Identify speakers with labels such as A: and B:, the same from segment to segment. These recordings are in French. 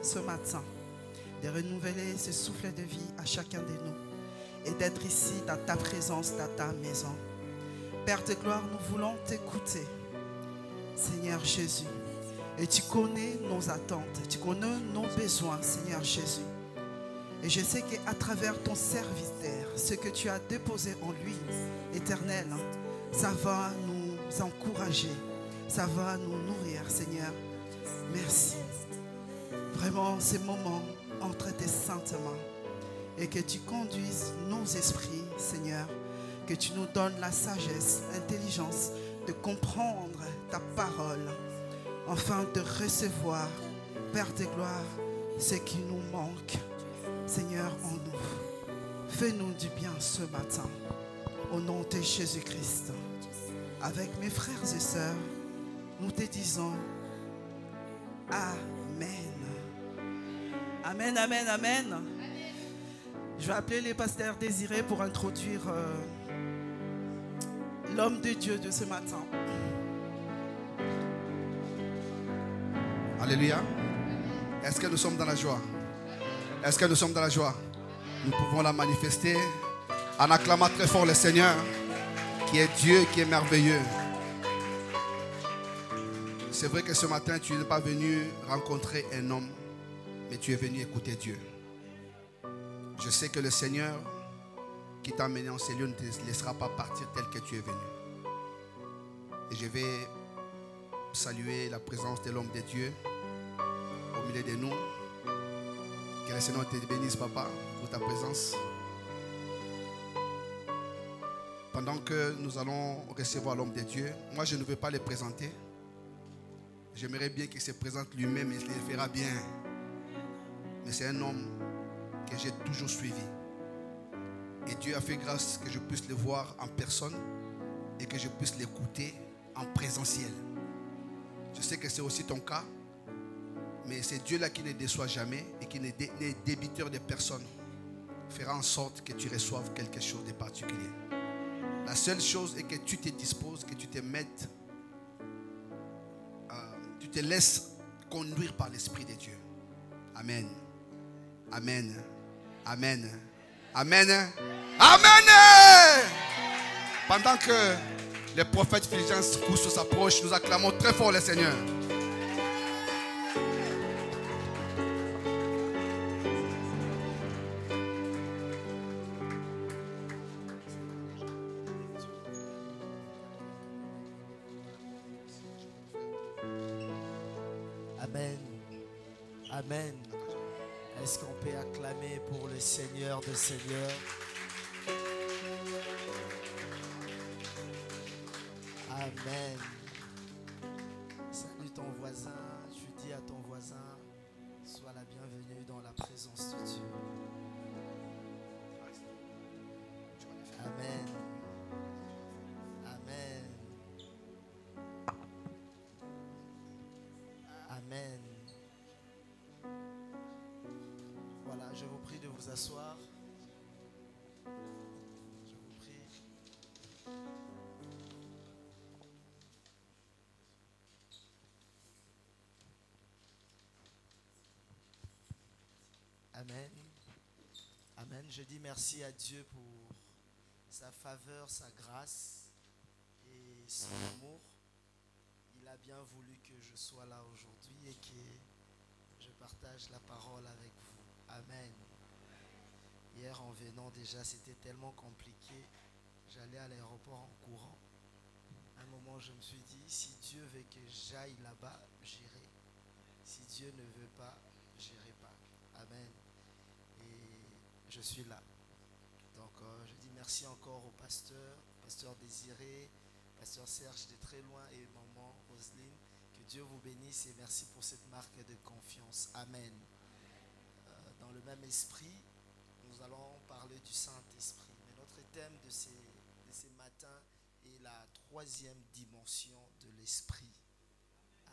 A: ce matin, de renouveler ce souffle de vie à chacun de nous et d'être ici dans ta présence, dans ta maison. Père de gloire, nous voulons t'écouter, Seigneur Jésus. Et tu connais nos attentes, tu connais nos besoins, Seigneur Jésus. Et je sais qu'à travers ton serviteur, ce que tu as déposé en lui, Éternel, ça va nous encourager, ça va nous nourrir, Seigneur. Merci. Vraiment, ces moments entre tes saintes mains et que tu conduises nos esprits, Seigneur, que tu nous donnes la sagesse, l'intelligence de comprendre ta parole, afin de recevoir, Père de gloire, ce qui nous manque, Seigneur, en nous. Fais-nous du bien ce matin, au nom de Jésus-Christ. Avec mes frères et sœurs, nous te disons Amen. Amen, amen, amen. Je vais appeler les pasteurs Désiré pour introduire l'homme de Dieu de ce matin.
B: Alléluia. Est-ce que nous sommes dans la joie? Est-ce que nous sommes dans la joie? Nous pouvons la manifester en acclamant très fort le Seigneur, qui est Dieu, qui est merveilleux. C'est vrai que ce matin, tu n'es pas venu rencontrer un homme, mais tu es venu écouter Dieu. Je sais que le Seigneur qui t'a amené en ces lieux ne te laissera pas partir tel que tu es venu. Et je vais saluer la présence de l'homme de Dieu au milieu de nous. Que le Seigneur te bénisse, papa, pour ta présence. Pendant que nous allons recevoir l'homme de Dieu, moi je ne veux pas le présenter. J'aimerais bien qu'il se présente lui-même et il le fera bien. Mais c'est un homme que j'ai toujours suivi. Et Dieu a fait grâce que je puisse le voir en personne et que je puisse l'écouter en présentiel. Je sais que c'est aussi ton cas, mais c'est Dieu là qui ne déçoit jamais et qui n'est débiteur de personne. Fera en sorte que tu reçoives quelque chose de particulier. La seule chose est que tu te disposes, que tu te mettes, tu te laisses conduire par l'Esprit de Dieu. Amen. Amen. Amen. Amen. Amen. Pendant que le prophète Fulgence Cousteau s'approche, nous acclamons très fort le Seigneur.
C: Amen. Amen. Est-ce qu'on peut acclamer pour le Seigneur des Seigneurs? Amen. Salut ton voisin. Je dis à ton voisin, sois la bienvenue dans la présence de Dieu. Amen. Amen. Amen. Voilà, je vous prie de vous asseoir. Je vous prie. Amen. Amen. Je dis merci à Dieu pour sa faveur, sa grâce et son amour. Il a bien voulu que je sois là aujourd'hui et que je partage la parole avec vous. Amen. Hier en venant déjà, c'était tellement compliqué. J'allais à l'aéroport en courant. À un moment, je me suis dit, si Dieu veut que j'aille là-bas, j'irai. Si Dieu ne veut pas, j'irai pas. Amen. Et je suis là. Donc, je dis merci encore au pasteur Désiré, pasteur Serge de très loin et maman Roselyne. Que Dieu vous bénisse et merci pour cette marque de confiance. Amen. Dans le même esprit, nous allons parler du Saint-Esprit. Mais notre thème de ces matins est la troisième dimension de l'Esprit.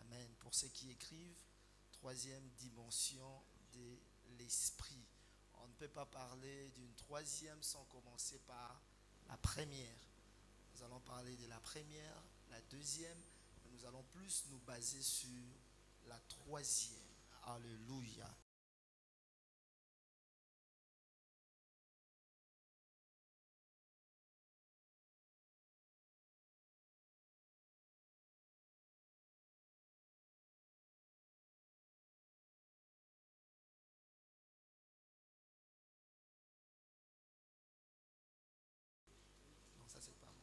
C: Amen. Pour ceux qui écrivent, troisième dimension de l'Esprit. On ne peut pas parler d'une troisième sans commencer par la première. Nous allons parler de la première, la deuxième, mais nous allons plus nous baser sur la troisième. Alléluia. Non, ça c'est pas moi.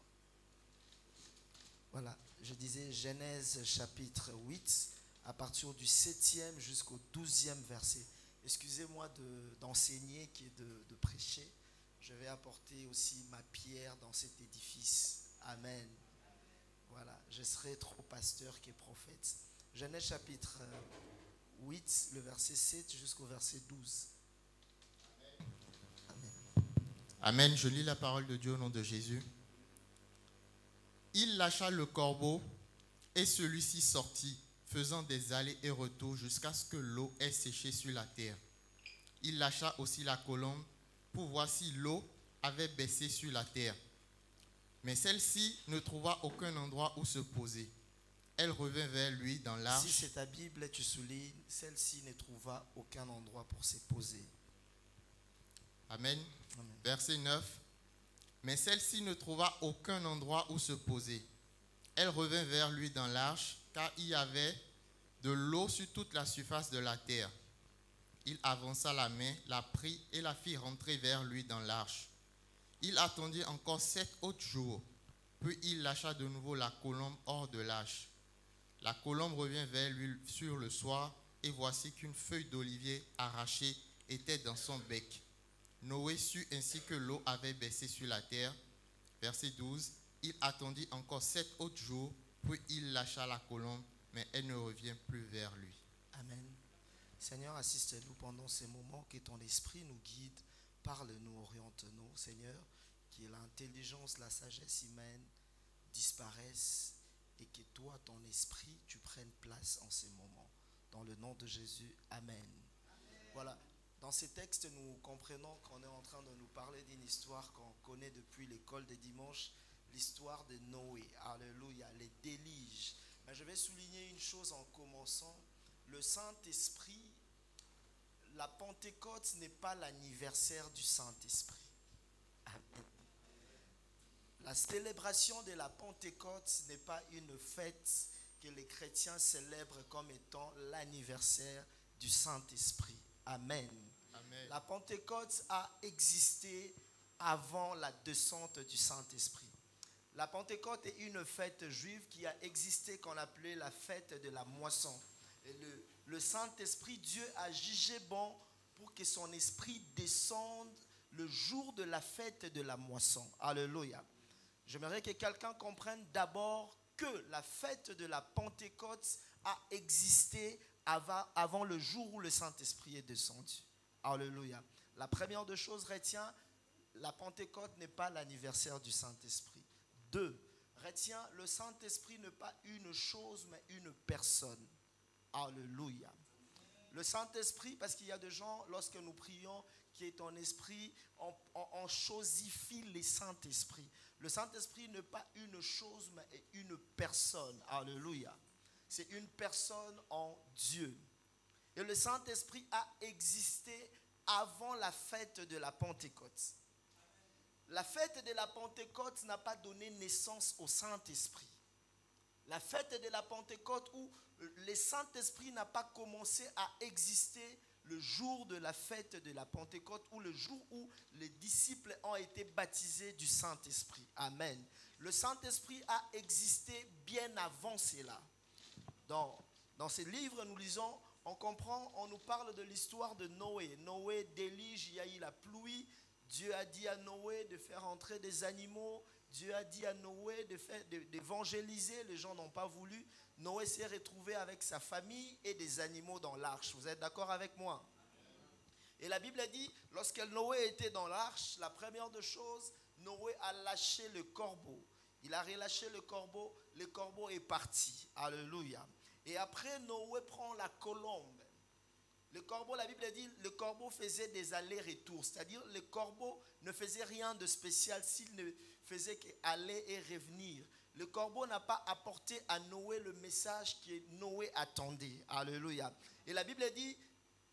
C: Voilà, je disais Genèse chapitre 8, à partir du 7e jusqu'au 12e verset. Excusez-moi d'enseigner, qui est de prêcher. Je vais apporter aussi ma pierre dans cet édifice. Amen. Voilà, je serai trop pasteur que prophète. Genèse chapitre 8, le verset 7 jusqu'au verset 12. Amen.
D: Amen. Je lis la parole de Dieu au nom de Jésus. Il lâcha le corbeau et celui-ci sortit, faisant des allers et retours jusqu'à ce que l'eau ait séché sur la terre. Il lâcha aussi la colombe pour voir si l'eau avait baissé sur la terre. Mais celle-ci ne trouva aucun endroit où se poser. Elle revint vers lui dans l'arche.
C: Si c'est ta Bible, tu soulignes, celle-ci ne trouva aucun endroit pour se poser.
D: Amen.
C: Amen.
D: Verset 9. Mais celle-ci ne trouva aucun endroit où se poser. Elle revint vers lui dans l'arche, car il y avait de l'eau sur toute la surface de la terre. Il avança la main, la prit et la fit rentrer vers lui dans l'arche. Il attendit encore 7 autres jours, puis il lâcha de nouveau la colombe hors de l'arche. La colombe revint vers lui sur le soir, et voici qu'une feuille d'olivier arrachée était dans son bec. Noé sut ainsi que l'eau avait baissé sur la terre. Verset 12. Il attendit encore 7 autres jours, puis il lâcha la colombe, mais elle ne revient plus vers lui.
C: Amen. Seigneur, assiste-nous pendant ces moments, que ton esprit nous guide, parle-nous, oriente-nous, Seigneur, que l'intelligence, la sagesse humaine disparaissent et que toi, ton esprit, tu prennes place en ces moments. Dans le nom de Jésus, Amen. Amen. Voilà. Dans ces textes, nous comprenons qu'on est en train de nous parler d'une histoire qu'on connaît depuis l'école des dimanches, l'histoire de Noé. Alléluia, les déluges. Mais je vais souligner une chose en commençant. Le Saint-Esprit, la Pentecôte n'est pas l'anniversaire du Saint-Esprit. Amen. La célébration de la Pentecôte n'est pas une fête que les chrétiens célèbrent comme étant l'anniversaire du Saint-Esprit. Amen.
D: Amen.
C: La Pentecôte a existé avant la descente du Saint-Esprit. La Pentecôte est une fête juive qui a existé qu'on appelait la fête de la moisson. Et le Saint-Esprit, Dieu a jugé bon pour que son esprit descende le jour de la fête de la moisson. Alléluia. J'aimerais que quelqu'un comprenne d'abord que la fête de la Pentecôte a existé avant le jour où le Saint-Esprit est descendu. Alléluia. La première des choses, retiens, la Pentecôte n'est pas l'anniversaire du Saint-Esprit. 2, retiens, le Saint-Esprit n'est pas une chose, mais une personne. Alléluia. Le Saint-Esprit, parce qu'il y a des gens, lorsque nous prions, qui est ton esprit, on chosifie le Saint-Esprit. Le Saint-Esprit n'est pas une chose, mais une personne. Alléluia. C'est une personne en Dieu. Et le Saint-Esprit a existé avant la fête de la Pentecôte. La fête de la Pentecôte n'a pas donné naissance au Saint-Esprit. La fête de la Pentecôte où le Saint-Esprit n'a pas commencé à exister le jour de la fête de la Pentecôte ou le jour où les disciples ont été baptisés du Saint-Esprit. Amen. Le Saint-Esprit a existé bien avant cela. Dans ces livres, nous lisons, on comprend, on nous parle de l'histoire de Noé. Noé délige, il y a eu la pluie. Dieu a dit à Noé de faire entrer des animaux. Dieu a dit à Noé d'évangéliser. Les gens n'ont pas voulu. Noé s'est retrouvé avec sa famille et des animaux dans l'arche. Vous êtes d'accord avec moi? Et la Bible a dit, lorsque Noé était dans l'arche, la première des choses, Noé a lâché le corbeau. Il a relâché le corbeau est parti. Alléluia. Et après, Noé prend la colombe. Le corbeau, la Bible a dit, le corbeau faisait des allers-retours. C'est-à-dire, le corbeau ne faisait rien de spécial s'il ne faisait qu'aller et revenir. le corbeau n'a pas apporté à Noé le message que Noé attendait. Alléluia. Et la Bible dit,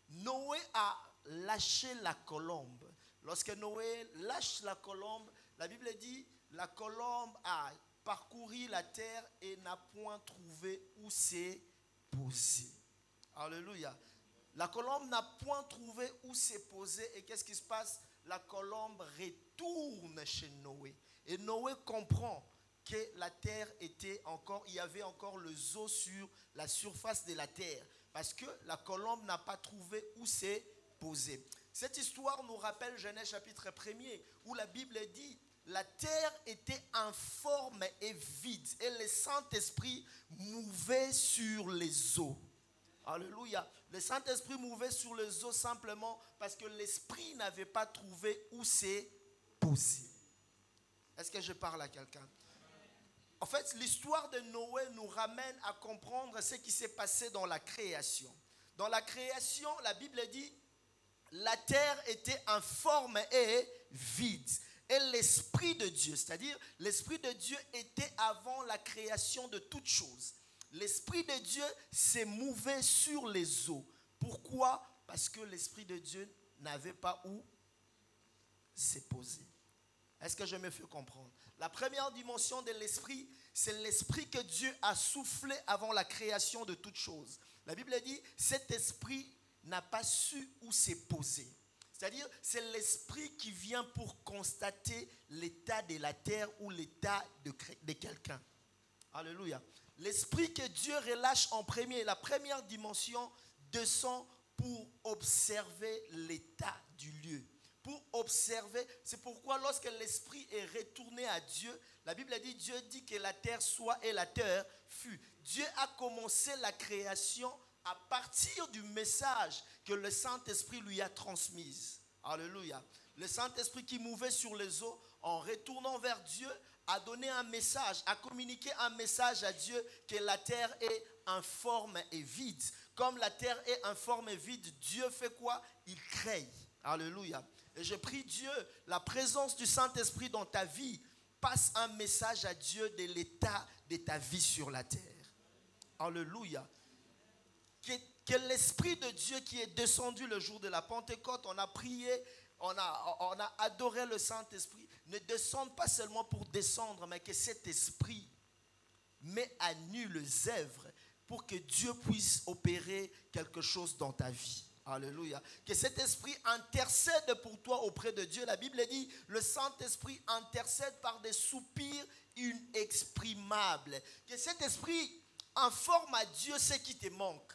C: Noé a lâché la colombe. Lorsque Noé lâche la colombe, la Bible dit, la colombe a parcouru la terre et n'a point trouvé où s'est posée. Alléluia. La colombe n'a point trouvé où s'est posée. Et qu'est-ce qui se passe? La colombe retourne chez Noé. Et Noé comprend que la terre était encore, il y avait encore les eaux sur la surface de la terre. Parce que la colombe n'a pas trouvé où s'est posée. Cette histoire nous rappelle Genèse chapitre 1er, où la Bible dit, la terre était informe et vide. Et le Saint-Esprit mouvait sur les eaux. Alléluia. Le Saint-Esprit mouvait sur les eaux simplement parce que l'Esprit n'avait pas trouvé où s'est posé. Est-ce que je parle à quelqu'un? En fait, l'histoire de Noé nous ramène à comprendre ce qui s'est passé dans la création. Dans la création, la Bible dit, la terre était informe et vide. Et l'Esprit de Dieu, c'est-à-dire l'Esprit de Dieu était avant la création de toutes choses. L'Esprit de Dieu s'est mouvé sur les eaux. Pourquoi? Parce que l'Esprit de Dieu n'avait pas où s'est posé. Est-ce que je me fais comprendre? La première dimension de l'Esprit, c'est l'Esprit que Dieu a soufflé avant la création de toutes choses. La Bible dit, cet Esprit n'a pas su où s'est posé. C'est-à-dire, c'est l'Esprit qui vient pour constater l'état de la terre ou l'état de quelqu'un. Alléluia. L'Esprit que Dieu relâche en premier, la première dimension, descend pour observer l'état du lieu. Pour observer, c'est pourquoi lorsque l'Esprit est retourné à Dieu, la Bible dit, Dieu dit que la terre soit et la terre fut. Dieu a commencé la création à partir du message que le Saint-Esprit lui a transmis. Alléluia. Le Saint-Esprit qui mouvait sur les eaux, en retournant vers Dieu, a donné un message, a communiqué un message à Dieu que la terre est informe et vide. Comme la terre est informe et vide, Dieu fait quoi? Il crée. Alléluia. Et je prie Dieu, la présence du Saint-Esprit dans ta vie, passe un message à Dieu de l'état de ta vie sur la terre. Alléluia. Que l'Esprit de Dieu qui est descendu le jour de la Pentecôte, on a prié, on a adoré le Saint-Esprit, ne descende pas seulement pour descendre, mais que cet Esprit met à nu les œuvres pour que Dieu puisse opérer quelque chose dans ta vie. Alléluia. Que cet Esprit intercède pour toi auprès de Dieu. La Bible dit, le Saint-Esprit intercède par des soupirs inexprimables. Que cet Esprit informe à Dieu ce qui te manque.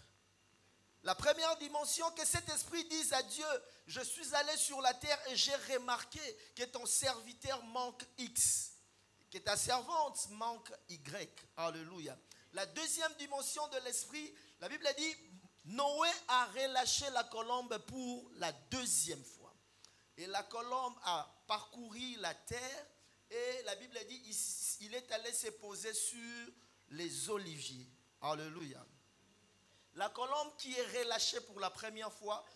C: La première dimension, que cet Esprit dise à Dieu, je suis allé sur la terre et j'ai remarqué que ton serviteur manque X, que ta servante manque Y. Alléluia. La deuxième dimension de l'Esprit, la Bible dit, Noé a relâché la colombe pour la deuxième fois. Et la colombe a parcouru la terre et la Bible dit, il est allé se poser sur les oliviers. Alléluia. La colombe qui est relâchée pour la première fois,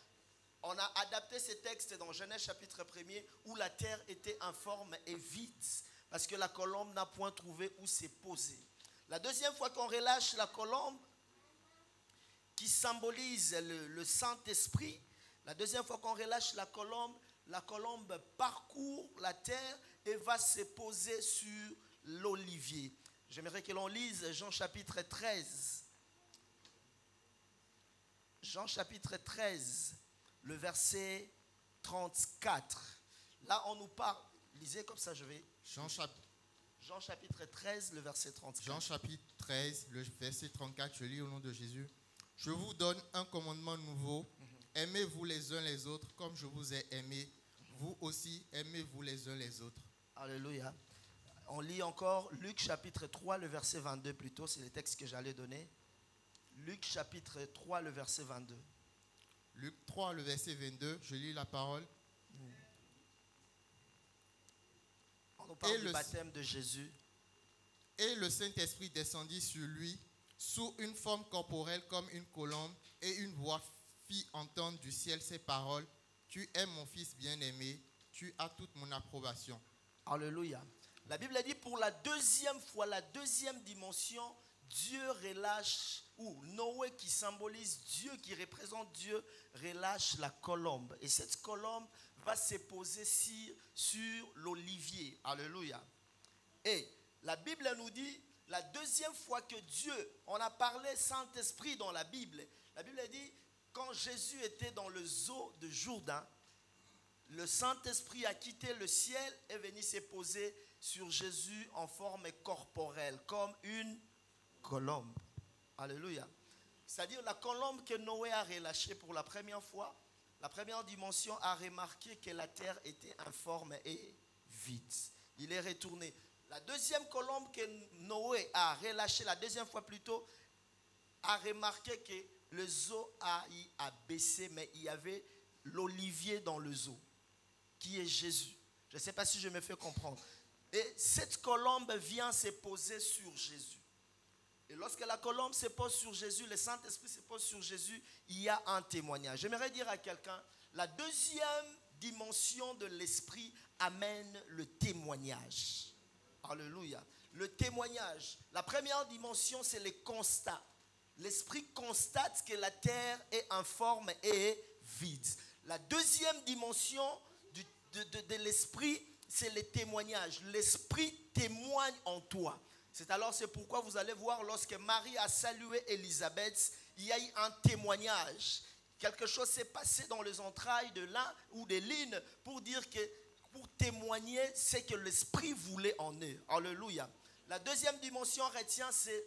C: on a adapté ce texte dans Genèse chapitre 1er où la terre était informe et vide parce que la colombe n'a point trouvé où s'est posée. La deuxième fois qu'on relâche la colombe, qui symbolise le Saint-Esprit, la deuxième fois qu'on relâche la colombe parcourt la terre et va se poser sur l'olivier. J'aimerais que l'on lise Jean chapitre 13. Jean chapitre 13, le verset 34. Là, on nous parle. Lisez comme ça, je vais. Jean chapitre 13, le verset 34.
D: Jean chapitre 13, le verset 34, je lis au nom de Jésus. Je vous donne un commandement nouveau. Aimez-vous les uns les autres comme je vous ai aimé. Vous aussi, aimez-vous les uns les autres.
C: Alléluia. On lit encore Luc chapitre 3, le verset 22 plutôt. C'est le texte que j'allais donner. Luc chapitre 3, le verset 22.
D: Luc 3, le verset 22, je lis la parole.
C: On nous parle du baptême de Jésus.
D: Et le Saint-Esprit descendit sur lui sous une forme corporelle comme une colombe, et une voix fit entendre du ciel ces paroles. Tu es mon fils bien-aimé, tu as toute mon approbation.
C: Alléluia. La Bible dit pour la deuxième fois, la deuxième dimension, Dieu relâche, ou Noé qui symbolise Dieu, qui représente Dieu, relâche la colombe. Et cette colombe va se poser sur l'olivier. Alléluia. Et la Bible nous dit, la deuxième fois que Dieu, on a parlé Saint-Esprit dans la Bible dit, quand Jésus était dans le zoo de Jourdain, le Saint-Esprit a quitté le ciel et est venu se poser sur Jésus en forme corporelle, comme une colombe. Alléluia. C'est-à-dire la colombe que Noé a relâchée pour la première fois, la première dimension a remarqué que la terre était informe et vide. Il est retourné. La deuxième colombe que Noé a relâchée, la deuxième fois plutôt, a remarqué que le zoo a baissé, mais il y avait l'olivier dans le zoo, qui est Jésus. Je ne sais pas si je me fais comprendre. Et cette colombe vient se poser sur Jésus. Et lorsque la colombe se pose sur Jésus, le Saint-Esprit se pose sur Jésus, il y a un témoignage. J'aimerais dire à quelqu'un, la deuxième dimension de l'esprit amène le témoignage. Alléluia. Le témoignage. La première dimension, c'est le constat. L'esprit constate que la terre est informe et vide. La deuxième dimension de l'esprit, c'est le témoignage. L'esprit témoigne en toi. C'est pourquoi vous allez voir, lorsque Marie a salué Élisabeth, il y a eu un témoignage. Quelque chose s'est passé dans les entrailles de l'un ou de l'une pour dire que, pour témoigner ce que l'esprit voulait en eux. Alléluia. La deuxième dimension retient, c'est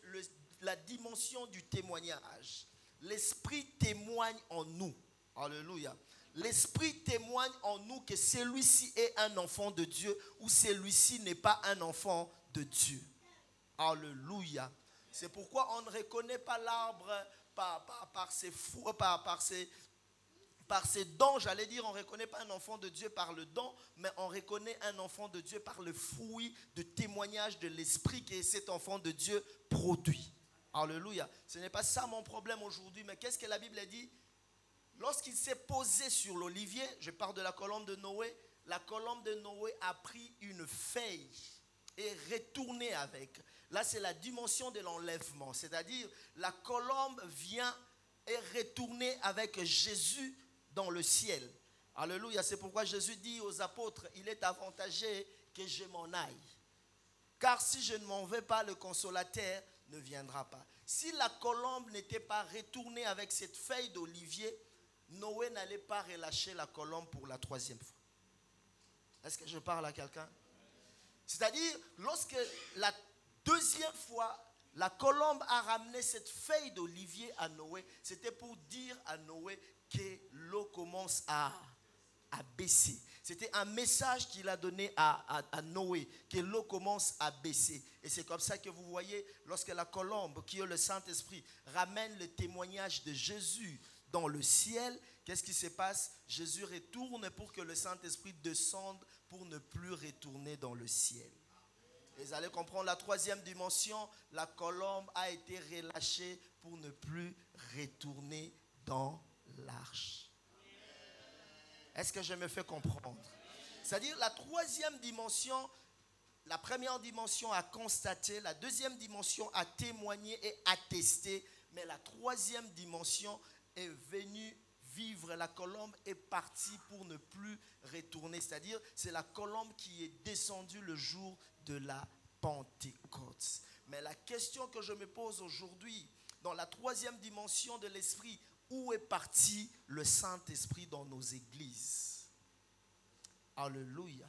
C: la dimension du témoignage. L'esprit témoigne en nous. Alléluia. L'esprit témoigne en nous que celui-ci est un enfant de Dieu ou celui-ci n'est pas un enfant de Dieu. Alléluia. C'est pourquoi on ne reconnaît pas l'arbre par ses dons. J'allais dire, on ne reconnaît pas un enfant de Dieu par le don, mais on reconnaît un enfant de Dieu par le fruit de témoignage de l'esprit que cet enfant de Dieu produit. Alléluia. Ce n'est pas ça mon problème aujourd'hui, mais qu'est-ce que la Bible dit? Lorsqu'il s'est posé sur l'olivier, je parle de la colombe de Noé, la colombe de Noé a pris une feuille et retourné avec. Là, c'est la dimension de l'enlèvement. C'est-à-dire, la colombe vient et retourner avec Jésus dans le ciel. Alléluia. C'est pourquoi Jésus dit aux apôtres, il est avantagé que je m'en aille. Car si je ne m'en vais pas, le consolateur ne viendra pas. Si la colombe n'était pas retournée avec cette feuille d'olivier, Noé n'allait pas relâcher la colombe pour la troisième fois. Est-ce que je parle à quelqu'un? C'est-à-dire, lorsque la deuxième fois, la colombe a ramené cette feuille d'olivier à Noé, c'était pour dire à Noé que l'eau commence à baisser. C'était un message qu'il a donné à Noé, que l'eau commence à baisser. Et c'est comme ça que vous voyez, lorsque la colombe, qui est le Saint-Esprit, ramène le témoignage de Jésus dans le ciel, qu'est-ce qui se passe? Jésus retourne pour que le Saint-Esprit descende pour ne plus retourner dans le ciel. Et vous allez comprendre la troisième dimension, la colombe a été relâchée pour ne plus retourner dans l'arche. Est-ce que je me fais comprendre? C'est-à-dire la troisième dimension, la première dimension a constaté, la deuxième dimension a témoigné et attesté, mais la troisième dimension est venue vivre. La colombe est partie pour ne plus retourner. C'est-à-dire, c'est la colombe qui est descendue le jour de la Pentecôte. Mais la question que je me pose aujourd'hui, dans la troisième dimension de l'esprit, où est parti le Saint-Esprit dans nos églises? Alléluia.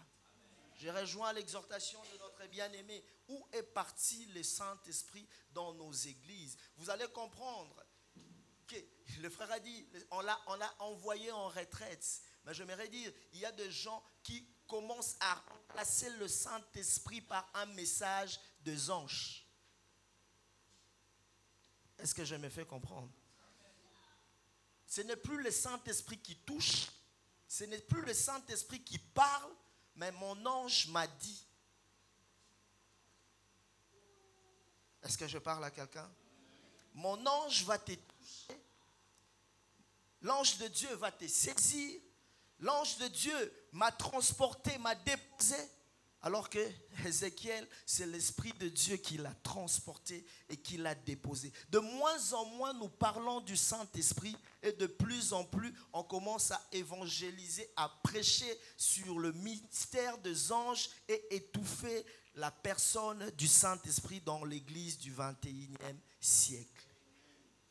C: Je rejoins l'exhortation de notre bien-aimé. Où est parti le Saint-Esprit dans nos églises? Vous allez comprendre que le frère a dit, on l'a envoyé en retraite. Mais j'aimerais dire, il y a des gens qui commencent à remplacer le Saint-Esprit par un message des anges. Est-ce que je me fais comprendre? Ce n'est plus le Saint-Esprit qui touche, ce n'est plus le Saint-Esprit qui parle, mais mon ange m'a dit. Est-ce que je parle à quelqu'un? Mon ange va te toucher, l'ange de Dieu va te saisir, l'ange de Dieu m'a transporté, m'a déposé. Alors que Ézéchiel, c'est l'Esprit de Dieu qui l'a transporté et qui l'a déposé. De moins en moins, nous parlons du Saint-Esprit et de plus en plus, on commence à évangéliser, à prêcher sur le mystère des anges et étouffer la personne du Saint-Esprit dans l'Église du 21e siècle.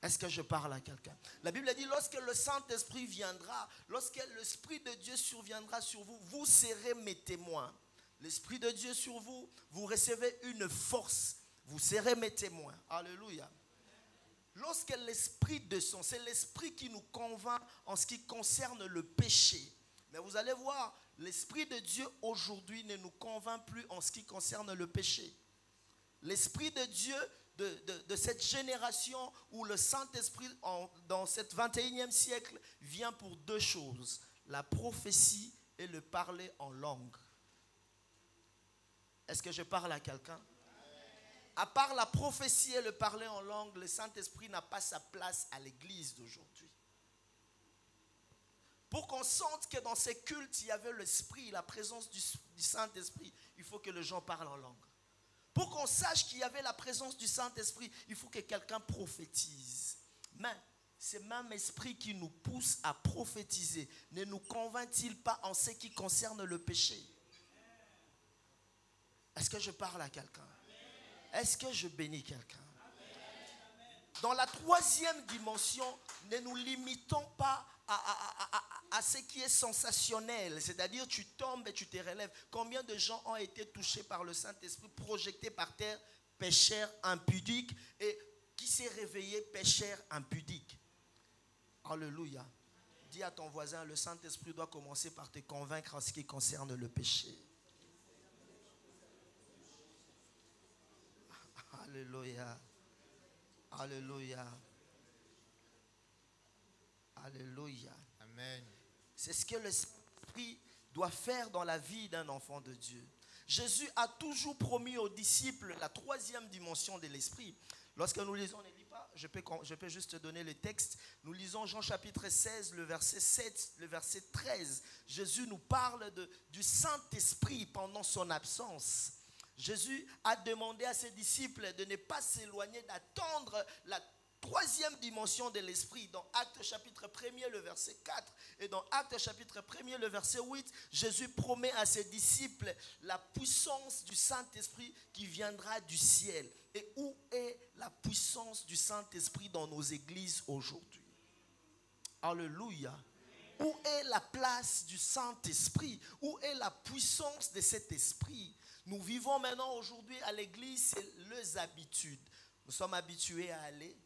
C: Est-ce que je parle à quelqu'un? La Bible dit, lorsque le Saint-Esprit viendra, lorsque l'Esprit de Dieu surviendra sur vous, vous serez mes témoins. L'Esprit de Dieu sur vous, vous recevez une force, vous serez mes témoins. Alléluia. Lorsque l'Esprit descend, c'est l'Esprit qui nous convainc en ce qui concerne le péché. Mais vous allez voir, l'Esprit de Dieu aujourd'hui ne nous convainc plus en ce qui concerne le péché. L'Esprit de Dieu de cette génération où le Saint-Esprit dans ce 21e siècle vient pour deux choses, la prophétie et le parler en langue. Est-ce que je parle à quelqu'un? À part la prophétie et le parler en langue, le Saint-Esprit n'a pas sa place à l'église d'aujourd'hui. Pour qu'on sente que dans ces cultes, il y avait l'esprit, la présence du Saint-Esprit, il faut que les gens parlent en langue. Pour qu'on sache qu'il y avait la présence du Saint-Esprit, il faut que quelqu'un prophétise. Mais ce même esprit qui nous pousse à prophétiser ne nous convainc-t-il pas en ce qui concerne le péché? Est-ce que je parle à quelqu'un? Est-ce que je bénis quelqu'un? Dans la troisième dimension, ne nous limitons pas à ce qui est sensationnel, c'est-à-dire tu tombes et tu te relèves. Combien de gens ont été touchés par le Saint-Esprit, projetés par terre, pécheurs impudiques, et qui s'est réveillé pécheur impudique? Alléluia. Dis à ton voisin, le Saint-Esprit doit commencer par te convaincre en ce qui concerne le péché. Alléluia. Alléluia. Alléluia.
D: Amen.
C: C'est ce que l'Esprit doit faire dans la vie d'un enfant de Dieu. Jésus a toujours promis aux disciples la troisième dimension de l'Esprit. Lorsque nous lisons, ne lis pas, je peux juste te donner le texte. Nous lisons Jean chapitre 16, le verset 7, le verset 13. Jésus nous parle du Saint-Esprit pendant son absence. Jésus a demandé à ses disciples de ne pas s'éloigner, d'attendre la troisième dimension de l'esprit. Dans Actes chapitre 1er, le verset 4, et dans Actes chapitre 1er, le verset 8, Jésus promet à ses disciples la puissance du Saint-Esprit qui viendra du ciel. Et où est la puissance du Saint-Esprit dans nos églises aujourd'hui? Alléluia. Où est la place du Saint-Esprit? Où est la puissance de cet esprit? Nous vivons maintenant aujourd'hui à l'église, c'est les habitudes. Nous sommes habitués à aller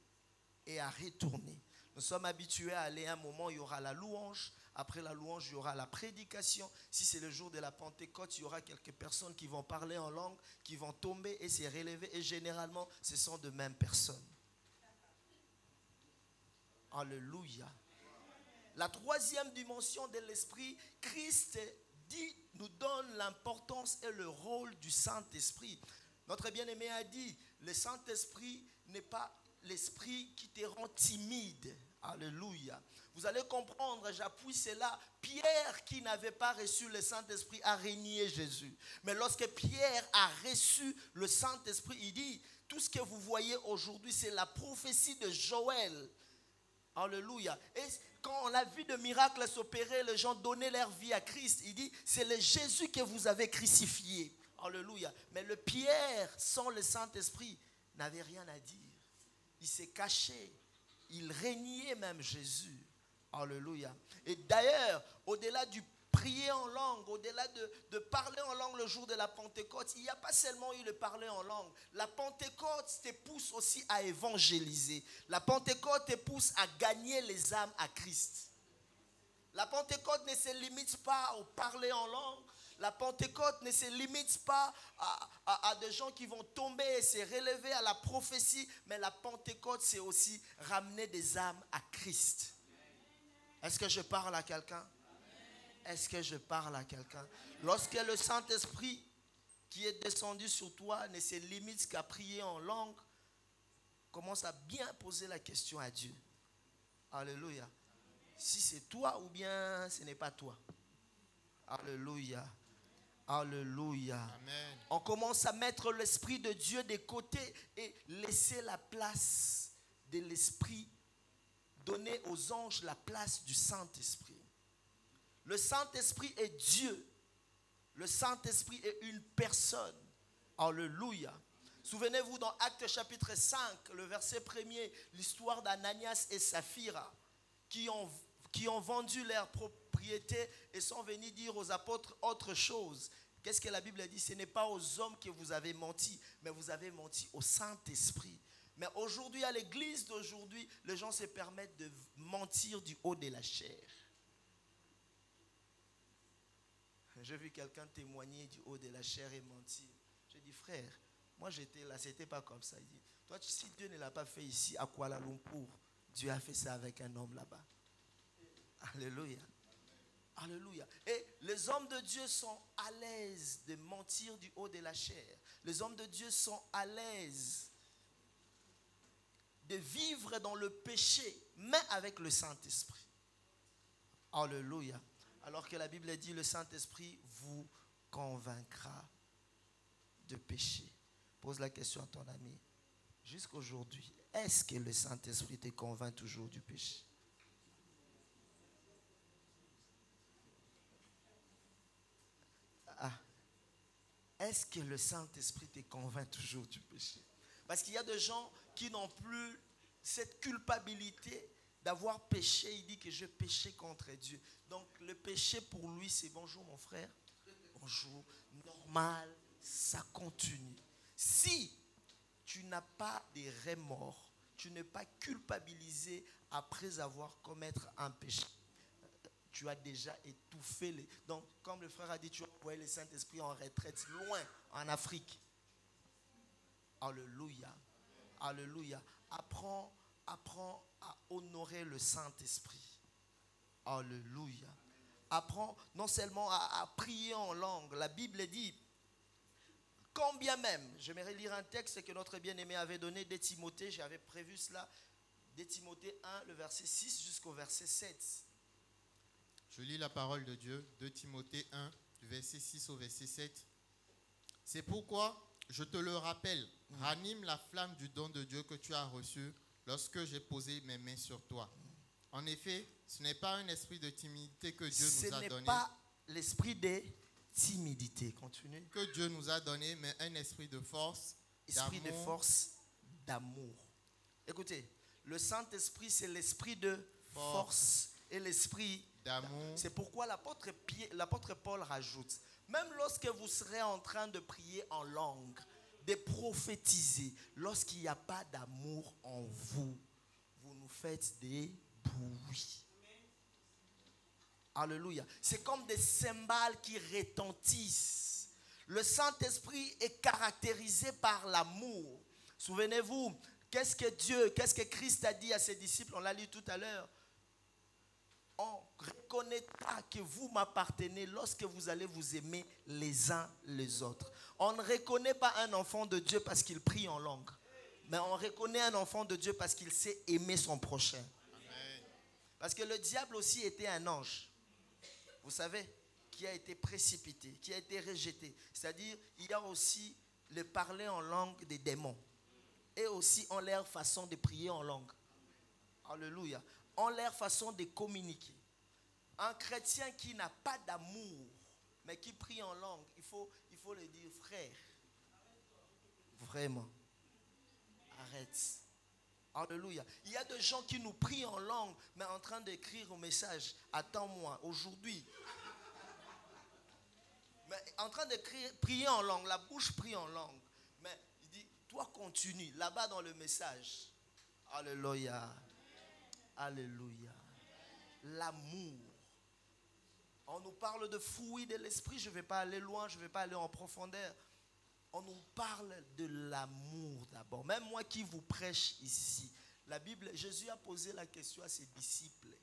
C: et à retourner. Nous sommes habitués à aller à un moment, il y aura la louange. Après la louange, il y aura la prédication. Si c'est le jour de la Pentecôte, il y aura quelques personnes qui vont parler en langue, qui vont tomber et se relever. Et généralement, ce sont de mêmes personnes. Alléluia. La troisième dimension de l'esprit, Christ nous donne l'importance et le rôle du Saint-Esprit. Notre bien-aimé a dit, le Saint-Esprit n'est pas l'esprit qui te rend timide. Alléluia. Vous allez comprendre, j'appuie cela. Pierre, qui n'avait pas reçu le Saint-Esprit, a renié Jésus. Mais lorsque Pierre a reçu le Saint-Esprit, il dit, tout ce que vous voyez aujourd'hui, c'est la prophétie de Joël. Alléluia. Et quand on a vu de miracles s'opérer, les gens donner leur vie à Christ, il dit, c'est le Jésus que vous avez crucifié. Alléluia. Mais le Pierre, sans le Saint-Esprit, n'avait rien à dire. Il s'est caché. Il régnait même Jésus. Alléluia. Et d'ailleurs, au-delà du prier en langue, au-delà de parler en langue le jour de la Pentecôte, il n'y a pas seulement eu le parler en langue. La Pentecôte te pousse aussi à évangéliser. La Pentecôte te pousse à gagner les âmes à Christ. La Pentecôte ne se limite pas au parler en langue. La Pentecôte ne se limite pas à des gens qui vont tomber et se relever à la prophétie. Mais la Pentecôte, c'est aussi ramener des âmes à Christ. Est-ce que je parle à quelqu'un? Est-ce que je parle à quelqu'un? Lorsque le Saint-Esprit qui est descendu sur toi ne se limite qu'à prier en langue, commence à bien poser la question à Dieu. Alléluia. Si c'est toi ou bien ce n'est pas toi. Alléluia. Alléluia.
D: Amen.
C: On commence à mettre l'Esprit de Dieu de côté et laisser la place de l'Esprit, donner aux anges la place du Saint-Esprit. Le Saint-Esprit est Dieu. Le Saint-Esprit est une personne. Alléluia. Souvenez-vous dans Actes chapitre 5, le verset 1er, l'histoire d'Ananias et Saphira qui ont vendu leurs propriétés et sont venus dire aux apôtres autre chose. Qu'est-ce que la Bible dit? Ce n'est pas aux hommes que vous avez menti, mais vous avez menti au Saint-Esprit. Mais aujourd'hui, à l'église d'aujourd'hui, les gens se permettent de mentir du haut de la chair. J'ai vu quelqu'un témoigner du haut de la chair et mentir. J'ai dit, frère, moi j'étais là, c'était pas comme ça. Il dit, toi, si Dieu ne l'a pas fait ici à Kuala Lumpur, Dieu a fait ça avec un homme là-bas. Alléluia. Alléluia. Et les hommes de Dieu sont à l'aise de mentir du haut de la chair. Les hommes de Dieu sont à l'aise de vivre dans le péché, mais avec le Saint-Esprit. Alléluia. Alors que la Bible dit, le Saint-Esprit vous convaincra de péché. Pose la question à ton ami. Jusqu'aujourd'hui, est-ce que le Saint-Esprit te convainc toujours du péché? Est-ce que le Saint-Esprit te convainc toujours du péché? Parce qu'il y a des gens qui n'ont plus cette culpabilité d'avoir péché. Il dit que je péchais contre Dieu. Donc le péché pour lui, c'est bonjour mon frère. Bonjour. Normal, ça continue. Si tu n'as pas de remords, tu n'es pas culpabilisé après avoir commettre un péché, tu as déjà étouffé les... Donc, comme le frère a dit, tu as envoyé le Saint-Esprit en retraite, loin, en Afrique. Alléluia. Alléluia. Apprends à honorer le Saint-Esprit. Alléluia. Apprends non seulement à prier en langue. La Bible dit, combien même, j'aimerais lire un texte que notre bien-aimé avait donné de Timothée, j'avais prévu cela, de Timothée 1, le verset 6 jusqu'au verset 7.
D: Je lis la parole de Dieu, de Timothée 1, du verset 6 au verset 7. C'est pourquoi, je te le rappelle, ranime la flamme du don de Dieu que tu as reçu lorsque j'ai posé mes mains sur toi. En effet, ce n'est pas un esprit de timidité que Dieu nous a donné. Ce n'est
C: pas l'esprit de timidité, continue.
D: Que Dieu nous a donné, mais un esprit de force,
C: esprit de force, d'amour. Écoutez, le Saint-Esprit, c'est l'esprit de force et l'esprit
D: d'amour.
C: C'est pourquoi l'apôtre Paul rajoute, même lorsque vous serez en train de prier en langue, de prophétiser, lorsqu'il n'y a pas d'amour en vous, vous nous faites des bruits. Alléluia. C'est comme des cymbales qui retentissent. Le Saint-Esprit est caractérisé par l'amour. Souvenez-vous, qu'est-ce que Christ a dit à ses disciples? On l'a lu tout à l'heure. On reconnaîtra que vous m'appartenez lorsque vous allez vous aimer les uns les autres. On ne reconnaît pas un enfant de Dieu parce qu'il prie en langue. Mais on reconnaît un enfant de Dieu parce qu'il sait aimer son prochain.
D: Amen.
C: Parce que le diable aussi était un ange. Vous savez, qui a été précipité, qui a été rejeté. C'est-à-dire, il y a aussi le parler en langue des démons. Et aussi en leur façon de prier en langue. Alléluia. En leur façon de communiquer. Un chrétien qui n'a pas d'amour, mais qui prie en langue, il faut le dire, frère, vraiment, arrête. Alléluia. Il y a des gens qui nous prient en langue, mais en train d'écrire au message, attends-moi, aujourd'hui. Mais en train de prier en langue, la bouche prie en langue. Mais il dit, toi continue, là-bas dans le message. Alléluia. Alléluia. L'amour. On nous parle de fruits de l'esprit. Je ne vais pas aller loin, je ne vais pas aller en profondeur. On nous parle de l'amour d'abord. Même moi qui vous prêche ici, la Bible, Jésus a posé la question à ses disciples.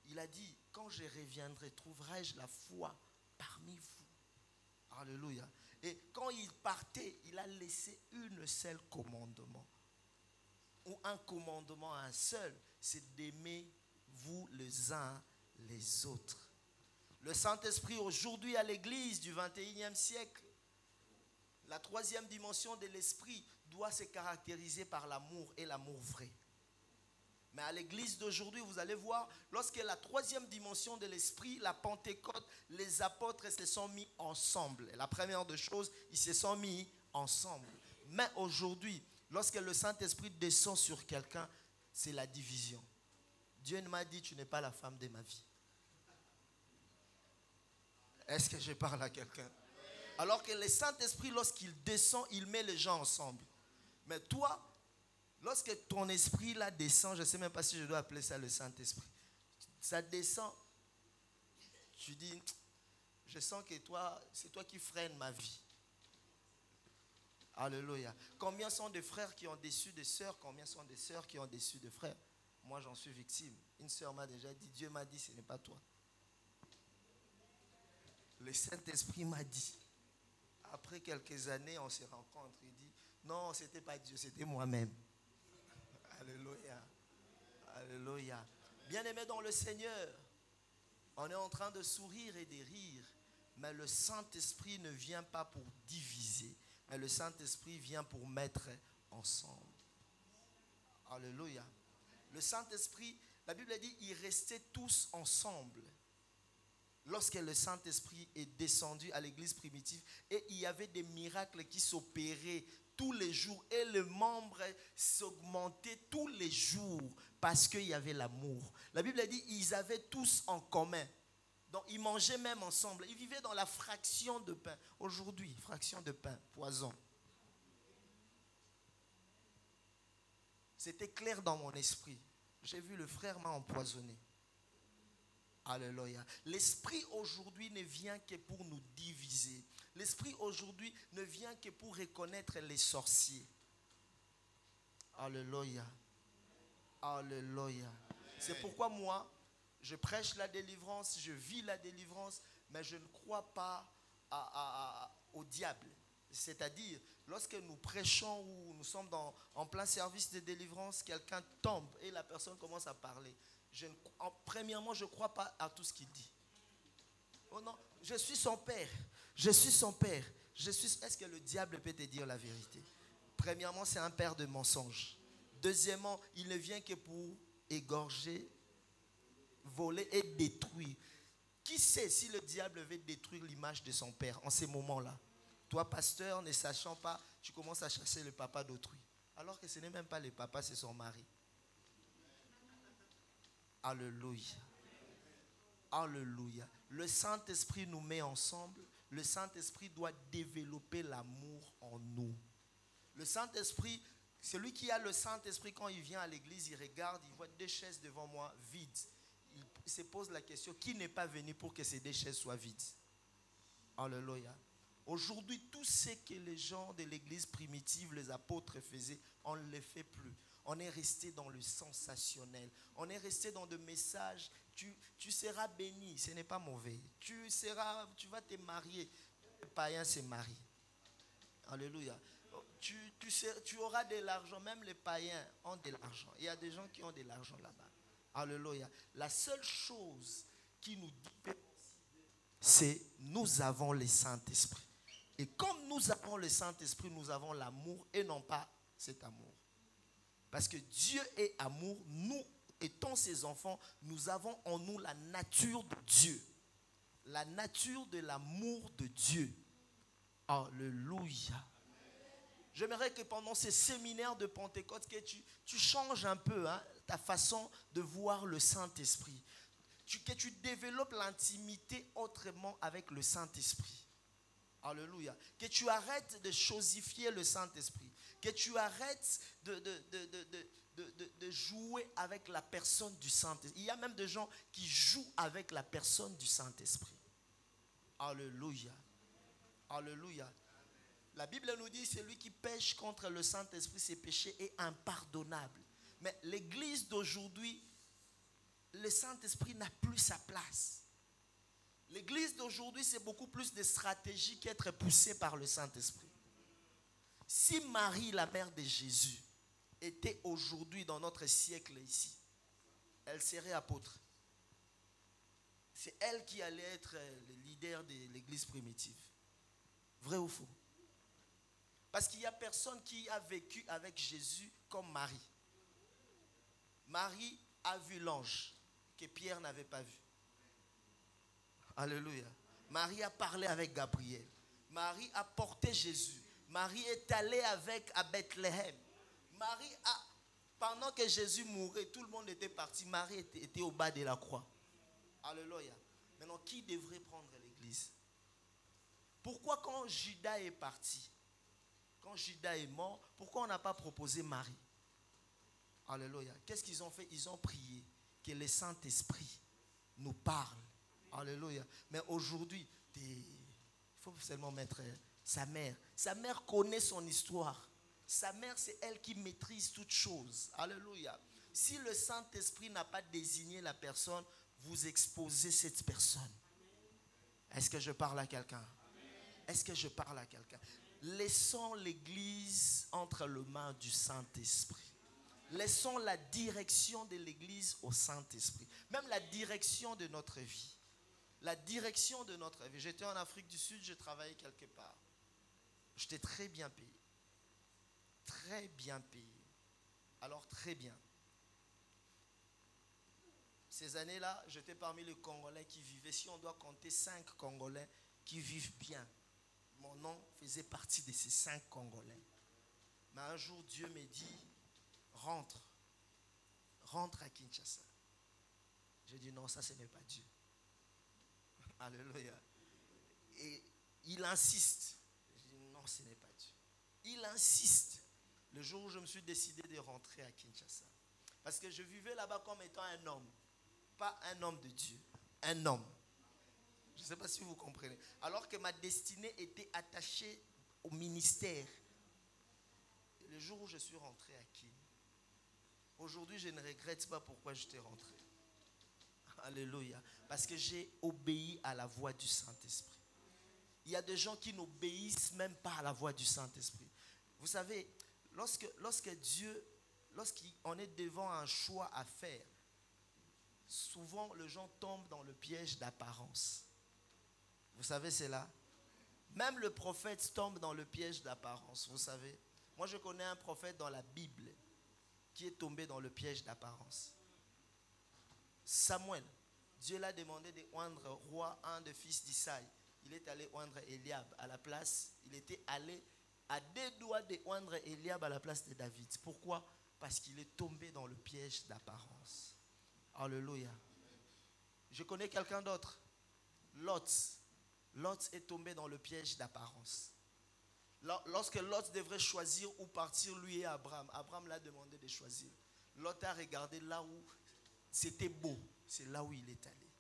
C: Il a dit, quand je reviendrai, trouverai-je la foi parmi vous? Alléluia. Et quand il partait, il a laissé une seule commandement. Ou un commandement, un seul, c'est d'aimer vous les uns les autres. Le Saint-Esprit aujourd'hui à l'église du 21e siècle, la troisième dimension de l'esprit doit se caractériser par l'amour et l'amour vrai. Mais à l'église d'aujourd'hui, vous allez voir, lorsque la troisième dimension de l'esprit, la Pentecôte, les apôtres se sont mis ensemble. La première des choses, ils se sont mis ensemble. Mais aujourd'hui, lorsque le Saint-Esprit descend sur quelqu'un, c'est la division. Dieu m'a dit, tu n'es pas la femme de ma vie. Est-ce que je parle à quelqu'un? Alors que le Saint-Esprit, lorsqu'il descend, il met les gens ensemble. Mais toi, lorsque ton esprit là descend, je ne sais même pas si je dois appeler ça le Saint-Esprit. Ça descend, tu dis, je sens que toi, c'est toi qui freine ma vie. Alléluia. Combien sont de frères qui ont déçu des sœurs? Combien sont des sœurs qui ont déçu de frères? Moi, j'en suis victime. Une sœur m'a déjà dit, Dieu m'a dit, ce n'est pas toi. Le Saint-Esprit m'a dit. Après quelques années, on se rencontre. Il dit, non, ce n'était pas Dieu, c'était moi-même. Alléluia. Alléluia. Bien-aimés dans le Seigneur, on est en train de sourire et de rire, mais le Saint-Esprit ne vient pas pour diviser, mais le Saint-Esprit vient pour mettre ensemble. Alléluia. Le Saint-Esprit, la Bible dit, ils restaient tous ensemble. Lorsque le Saint-Esprit est descendu à l'église primitive, et il y avait des miracles qui s'opéraient tous les jours, et les membres s'augmentaient tous les jours parce qu'il y avait l'amour. La Bible dit ils avaient tous en commun. Donc ils mangeaient même ensemble. Ils vivaient dans la fraction de pain. Aujourd'hui, fraction de pain, poison. C'était clair dans mon esprit. J'ai vu le frère m'a empoisonné. Alléluia. L'esprit aujourd'hui ne vient que pour nous diviser. L'esprit aujourd'hui ne vient que pour reconnaître les sorciers. Alléluia. Alléluia. C'est pourquoi moi, je prêche la délivrance, je vis la délivrance, mais je ne crois pas au diable. C'est-à-dire, lorsque nous prêchons ou nous sommes en plein service de délivrance, quelqu'un tombe et la personne commence à parler. Premièrement, je ne crois pas à tout ce qu'il dit. Oh non, je suis son père. Je suis son père. Est-ce que le diable peut te dire la vérité? Premièrement, c'est un père de mensonges. Deuxièmement, il ne vient que pour égorger, voler et détruire. Qui sait si le diable veut détruire l'image de son père en ces moments-là? Toi, pasteur, ne sachant pas, tu commences à chasser le papa d'autrui. Alors que ce n'est même pas le papa, c'est son mari. Alléluia. Alléluia. Le Saint-Esprit nous met ensemble. Le Saint-Esprit doit développer l'amour en nous. Le Saint-Esprit, celui qui a le Saint-Esprit, quand il vient à l'église, il regarde, il voit deux chaises devant moi vides. Il se pose la question, qui n'est pas venu pour que ces deux chaises soient vides? Alléluia. Aujourd'hui, tout ce que les gens de l'église primitive, les apôtres faisaient, on ne le fait plus. On est resté dans le sensationnel. On est resté dans des messages. Tu seras béni, ce n'est pas mauvais. Tu vas te marier. Les païens se marient. Alléluia. Tu auras de l'argent. Même les païens ont de l'argent. Il y a des gens qui ont de l'argent là-bas. Alléluia. La seule chose qui nous différencie, c'est nous avons le Saint-Esprit. Et comme nous avons le Saint-Esprit, nous avons l'amour et non pas cet amour. Parce que Dieu est amour. Nous, étant ses enfants, nous avons en nous la nature de Dieu. La nature de l'amour de Dieu. Alléluia. J'aimerais que pendant ces séminaires de Pentecôte, que tu changes un peu ta façon de voir le Saint-Esprit. Que tu développes l'intimité autrement avec le Saint-Esprit. Alléluia. Que tu arrêtes de chosifier le Saint-Esprit. Que tu arrêtes de jouer avec la personne du Saint-Esprit. Il y a même des gens qui jouent avec la personne du Saint-Esprit. Alléluia. Alléluia. La Bible nous dit, celui qui pêche contre le Saint-Esprit, ses péchés est impardonnable. Mais l'église d'aujourd'hui, le Saint-Esprit n'a plus sa place. L'église d'aujourd'hui, c'est beaucoup plus de stratégie qu'être poussée par le Saint-Esprit. Si Marie, la mère de Jésus, était aujourd'hui dans notre siècle ici, elle serait apôtre. c'est elle qui allait être le leader de l'église primitive. Vrai ou faux? Parce qu'il n'y a personne qui a vécu avec Jésus comme Marie. Marie a vu l'ange que Pierre n'avait pas vu. Alléluia. Marie a parlé avec Gabriel. Marie a porté Jésus. Marie est allée avec à Bethléem. Marie a, pendant que Jésus mourait, tout le monde était parti. Marie était au bas de la croix. Alléluia. Maintenant, qui devrait prendre l'église? Pourquoi quand Judas est parti, quand Judas est mort, pourquoi on n'a pas proposé Marie? Alléluia. Qu'est-ce qu'ils ont fait? Ils ont prié que le Saint-Esprit nous parle. Alléluia. Mais aujourd'hui, il faut seulement mettre sa mère. Sa mère connaît son histoire. Sa mère, c'est elle qui maîtrise toutes choses. Alléluia. Si le Saint-Esprit n'a pas désigné la personne, vous exposez cette personne. Est-ce que je parle à quelqu'un? Est-ce que je parle à quelqu'un? Laissons l'église entre les mains du Saint-Esprit. Laissons la direction de l'église au Saint-Esprit. Même la direction de notre vie. La direction de notre vie. J'étais en Afrique du Sud, je travaillais quelque part. J'étais très bien payé. Très bien payé. Alors très bien. Ces années-là, j'étais parmi les Congolais qui vivaient. Si on doit compter 5 Congolais qui vivent bien, mon nom faisait partie de ces 5 Congolais. Mais un jour, Dieu me dit, rentre à Kinshasa. J'ai dit non, ça ce n'est pas Dieu. Alléluia. Et il insiste. J'ai dit non, ce n'est pas Dieu. Il insiste. Le jour où je me suis décidé de rentrer à Kinshasa. Parce que je vivais là-bas comme étant un homme. Pas un homme de Dieu. Un homme. Je ne sais pas si vous comprenez. Alors que ma destinée était attachée au ministère. Et le jour où je suis rentré à Kin, aujourd'hui je ne regrette pas pourquoi j'étais rentré. Alléluia. Parce que j'ai obéi à la voix du Saint-Esprit. Il y a des gens qui n'obéissent même pas à la voix du Saint-Esprit. Vous savez, lorsque Dieu, lorsqu'on est devant un choix à faire, souvent les gens tombent dans le piège d'apparence. Vous savez cela? Même le prophète tombe dans le piège d'apparence, vous savez. Moi je connais un prophète dans la Bible qui est tombé dans le piège d'apparence. Samuel, Dieu l'a demandé de oindre roi un des fils d'Isaïe. Il est allé oindre Eliab à la place. Il était allé à 2 doigts de oindre Eliab à la place de David. Pourquoi? Parce qu'il est tombé dans le piège d'apparence. Alléluia. Je connais quelqu'un d'autre. Lot. Lot est tombé dans le piège d'apparence. Lorsque Lot devrait choisir où partir, lui et Abraham, Abraham l'a demandé de choisir. Lot a regardé là où c'était beau. C'est là où il est allé.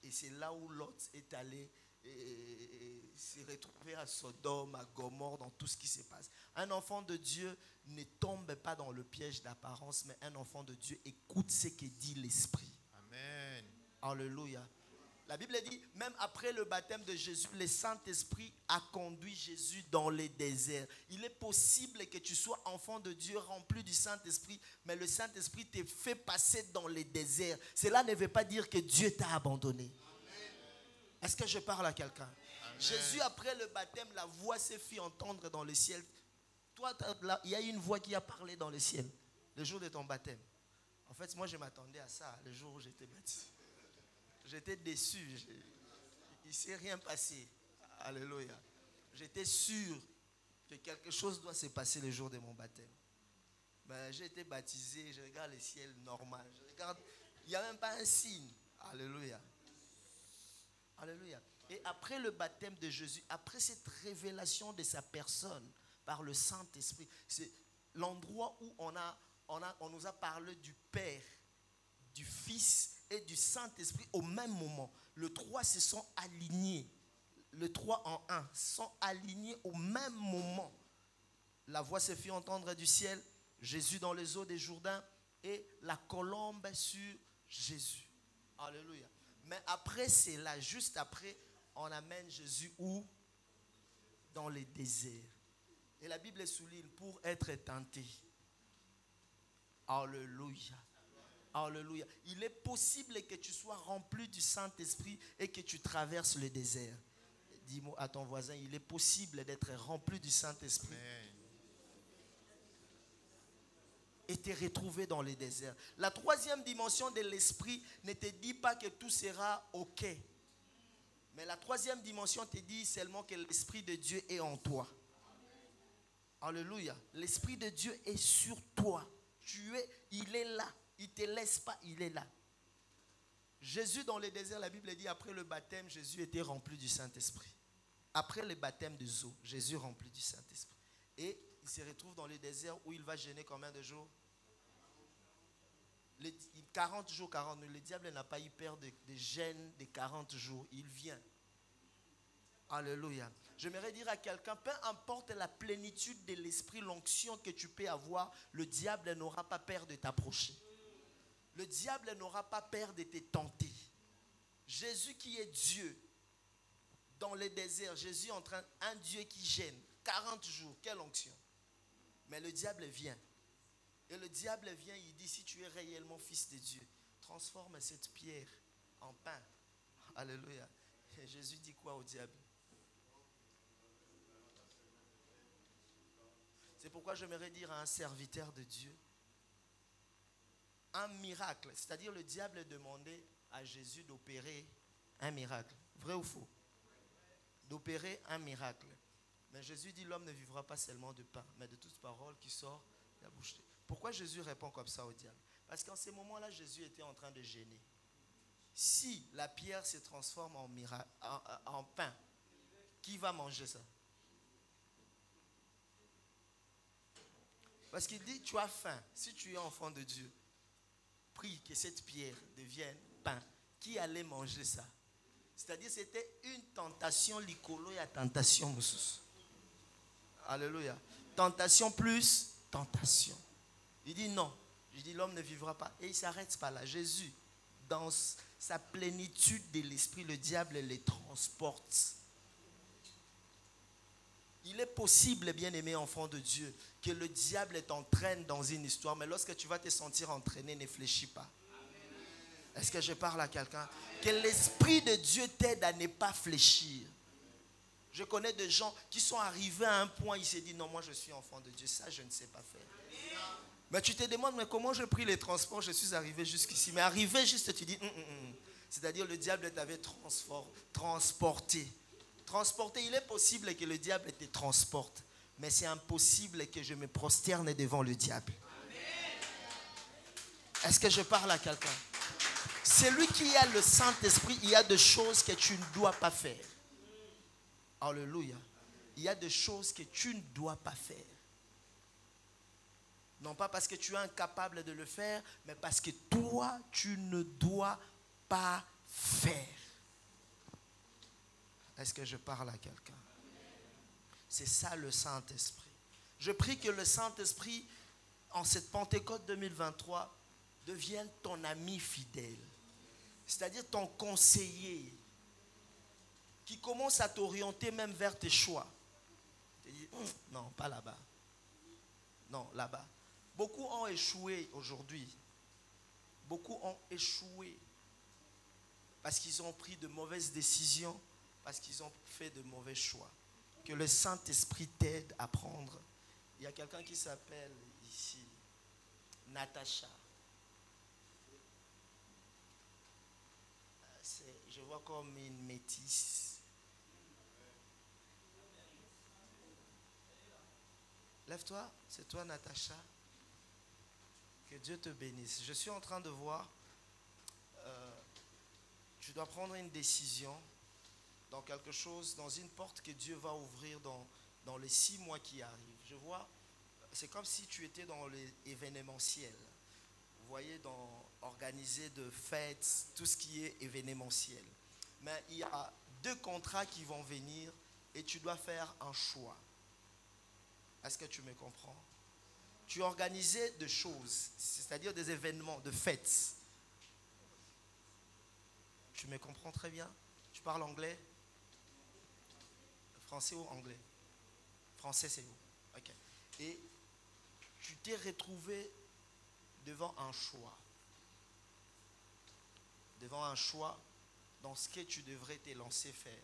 C: Et c'est là où Lot est allé et s'est retrouvé à Sodome, à Gomorrhe, dans tout ce qui se passe. Un enfant de Dieu ne tombe pas dans le piège d'apparence, mais un enfant de Dieu écoute ce que dit l'Esprit.
D: Amen.
C: Alléluia. La Bible dit, même après le baptême de Jésus, le Saint-Esprit a conduit Jésus dans les déserts. Il est possible que tu sois enfant de Dieu rempli du Saint-Esprit, mais le Saint-Esprit te fait passer dans les déserts. Cela ne veut pas dire que Dieu t'a abandonné. Est-ce que je parle à quelqu'un? Jésus, après le baptême, la voix s'est fait entendre dans le ciel. Toi, il y a une voix qui a parlé dans le ciel le jour de ton baptême. En fait, moi, je m'attendais à ça le jour où j'étais baptisé. J'étais déçu. Il ne s'est rien passé. Alléluia. J'étais sûr que quelque chose doit se passer le jour de mon baptême. Mais j'ai été baptisé, je regarde le ciel normal. Je regarde, il n'y a même pas un signe. Alléluia. Alléluia. Et après le baptême de Jésus, après cette révélation de sa personne par le Saint-Esprit, c'est l'endroit où on nous a parlé du Père, du Fils et du Saint-Esprit au même moment. Les trois se sont alignés. Les trois en un sont alignés au même moment. La voix s'est fait entendre du ciel, Jésus dans les eaux des Jourdains et la colombe sur Jésus. Alléluia. Mais après cela, juste après, on amène Jésus où? Dans les déserts. Et la Bible souligne pour être tenté. Alléluia. Alléluia. Il est possible que tu sois rempli du Saint-Esprit et que tu traverses le désert. Dis-moi à ton voisin, il est possible d'être rempli du Saint-Esprit et te retrouver dans le désert. La troisième dimension de l'esprit ne te dit pas que tout sera OK. Mais la troisième dimension te dit seulement que l'Esprit de Dieu est en toi. Alléluia. L'Esprit de Dieu est sur toi. Il est là. Il ne te laisse pas, il est là. Jésus dans le désert, la Bible dit, après le baptême, Jésus était rempli du Saint-Esprit. Après le baptême de eau, Jésus rempli du Saint-Esprit. Et il se retrouve dans le désert où il va jeûner combien de jours? 40 jours, 40 nuits. Le diable n'a pas eu peur de jeûne de 40 jours. Il vient. Alléluia. J'aimerais dire à quelqu'un, peu importe la plénitude de l'esprit, l'onction que tu peux avoir, le diable n'aura pas peur de t'approcher. Le diable n'aura pas peur de te tenter. Jésus qui est Dieu, dans le désert, Jésus est en train, un Dieu qui gêne, 40 jours, quelle onction. Mais le diable vient. Et le diable vient, il dit, si tu es réellement fils de Dieu, transforme cette pierre en pain. Alléluia. Et Jésus dit quoi au diable? C'est pourquoi j'aimerais dire à un serviteur de Dieu, un miracle, c'est-à-dire le diable demandait à Jésus d'opérer un miracle. Vrai ou faux? D'opérer un miracle. Mais Jésus dit, l'homme ne vivra pas seulement de pain, mais de toute parole qui sort de la bouche. Pourquoi Jésus répond comme ça au diable? Parce qu'en ce moment-là, Jésus était en train de gêner. Si la pierre se transforme en pain, qui va manger ça? Parce qu'il dit, tu as faim. Si tu es enfant de Dieu, prie que cette pierre devienne pain. Qui allait manger ça? C'est-à-dire c'était une tentation licolo et tentation moussous. Alléluia. Tentation plus tentation. Il dit non. Je dis l'homme ne vivra pas. Et il ne s'arrête pas là. Jésus, dans sa plénitude de l'esprit, le diable les transporte. Il est possible, bien-aimé enfant de Dieu, que le diable t'entraîne dans une histoire, mais lorsque tu vas te sentir entraîné, ne fléchis pas. Est-ce que je parle à quelqu'un? Que l'Esprit de Dieu t'aide à ne pas fléchir. Je connais des gens qui sont arrivés à un point, ils se disent non, moi je suis enfant de Dieu, ça je ne sais pas faire. Mais tu te demandes, mais comment j'ai pris les transports, je suis arrivé jusqu'ici. Mais arrivé juste, tu dis, c'est-à-dire le diable t'avait transporté. Transporter, il est possible que le diable te transporte, mais c'est impossible que je me prosterne devant le diable. Est-ce que je parle à quelqu'un? Celui qui a le Saint-Esprit, il y a des choses que tu ne dois pas faire. Alléluia. Il y a des choses que tu ne dois pas faire. Non pas parce que tu es incapable de le faire, mais parce que toi, tu ne dois pas faire. Est-ce que je parle à quelqu'un? C'est ça le Saint-Esprit. Je prie que le Saint-Esprit, en cette Pentecôte 2023, devienne ton ami fidèle. C'est-à-dire ton conseiller, qui commence à t'orienter même vers tes choix. Tu dis, non, pas là-bas. Non, là-bas. Beaucoup ont échoué aujourd'hui. Beaucoup ont échoué parce qu'ils ont pris de mauvaises décisions, parce qu'ils ont fait de mauvais choix. Que le Saint-Esprit t'aide à prendre. Il y a quelqu'un qui s'appelle ici Natacha. Je vois comme une métisse. Lève-toi, c'est toi Natacha. Que Dieu te bénisse. Je suis en train de voir, tu dois prendre une décision dans quelque chose, dans une porte que Dieu va ouvrir dans les 6 mois qui arrivent. Je vois, c'est comme si tu étais dans l'événementiel. Vous voyez, dans organiser de fêtes, tout ce qui est événementiel. Mais il y a 2 contrats qui vont venir et tu dois faire un choix. Est-ce que tu me comprends? Tu organisais des choses, c'est-à-dire des événements, de fêtes. Tu me comprends très bien? Tu parles anglais? Français ou anglais? Français, c'est où? Ok. Et tu t'es retrouvé devant un choix. devant un choix dans ce que tu devrais te lancer faire.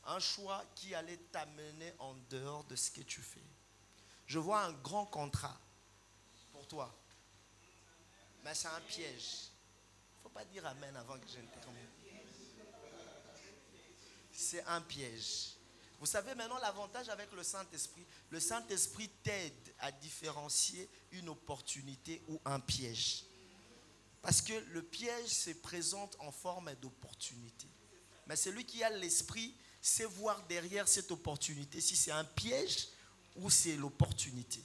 C: Un choix qui allait t'amener en dehors de ce que tu fais. Je vois un grand contrat pour toi. Mais c'est un piège. Il ne faut pas dire amen avant que je ne termine. C'est un piège. Vous savez maintenant l'avantage avec le Saint-Esprit t'aide à différencier une opportunité ou un piège. Parce que le piège se présente en forme d'opportunité. Mais celui qui a l'esprit sait voir derrière cette opportunité si c'est un piège ou c'est l'opportunité.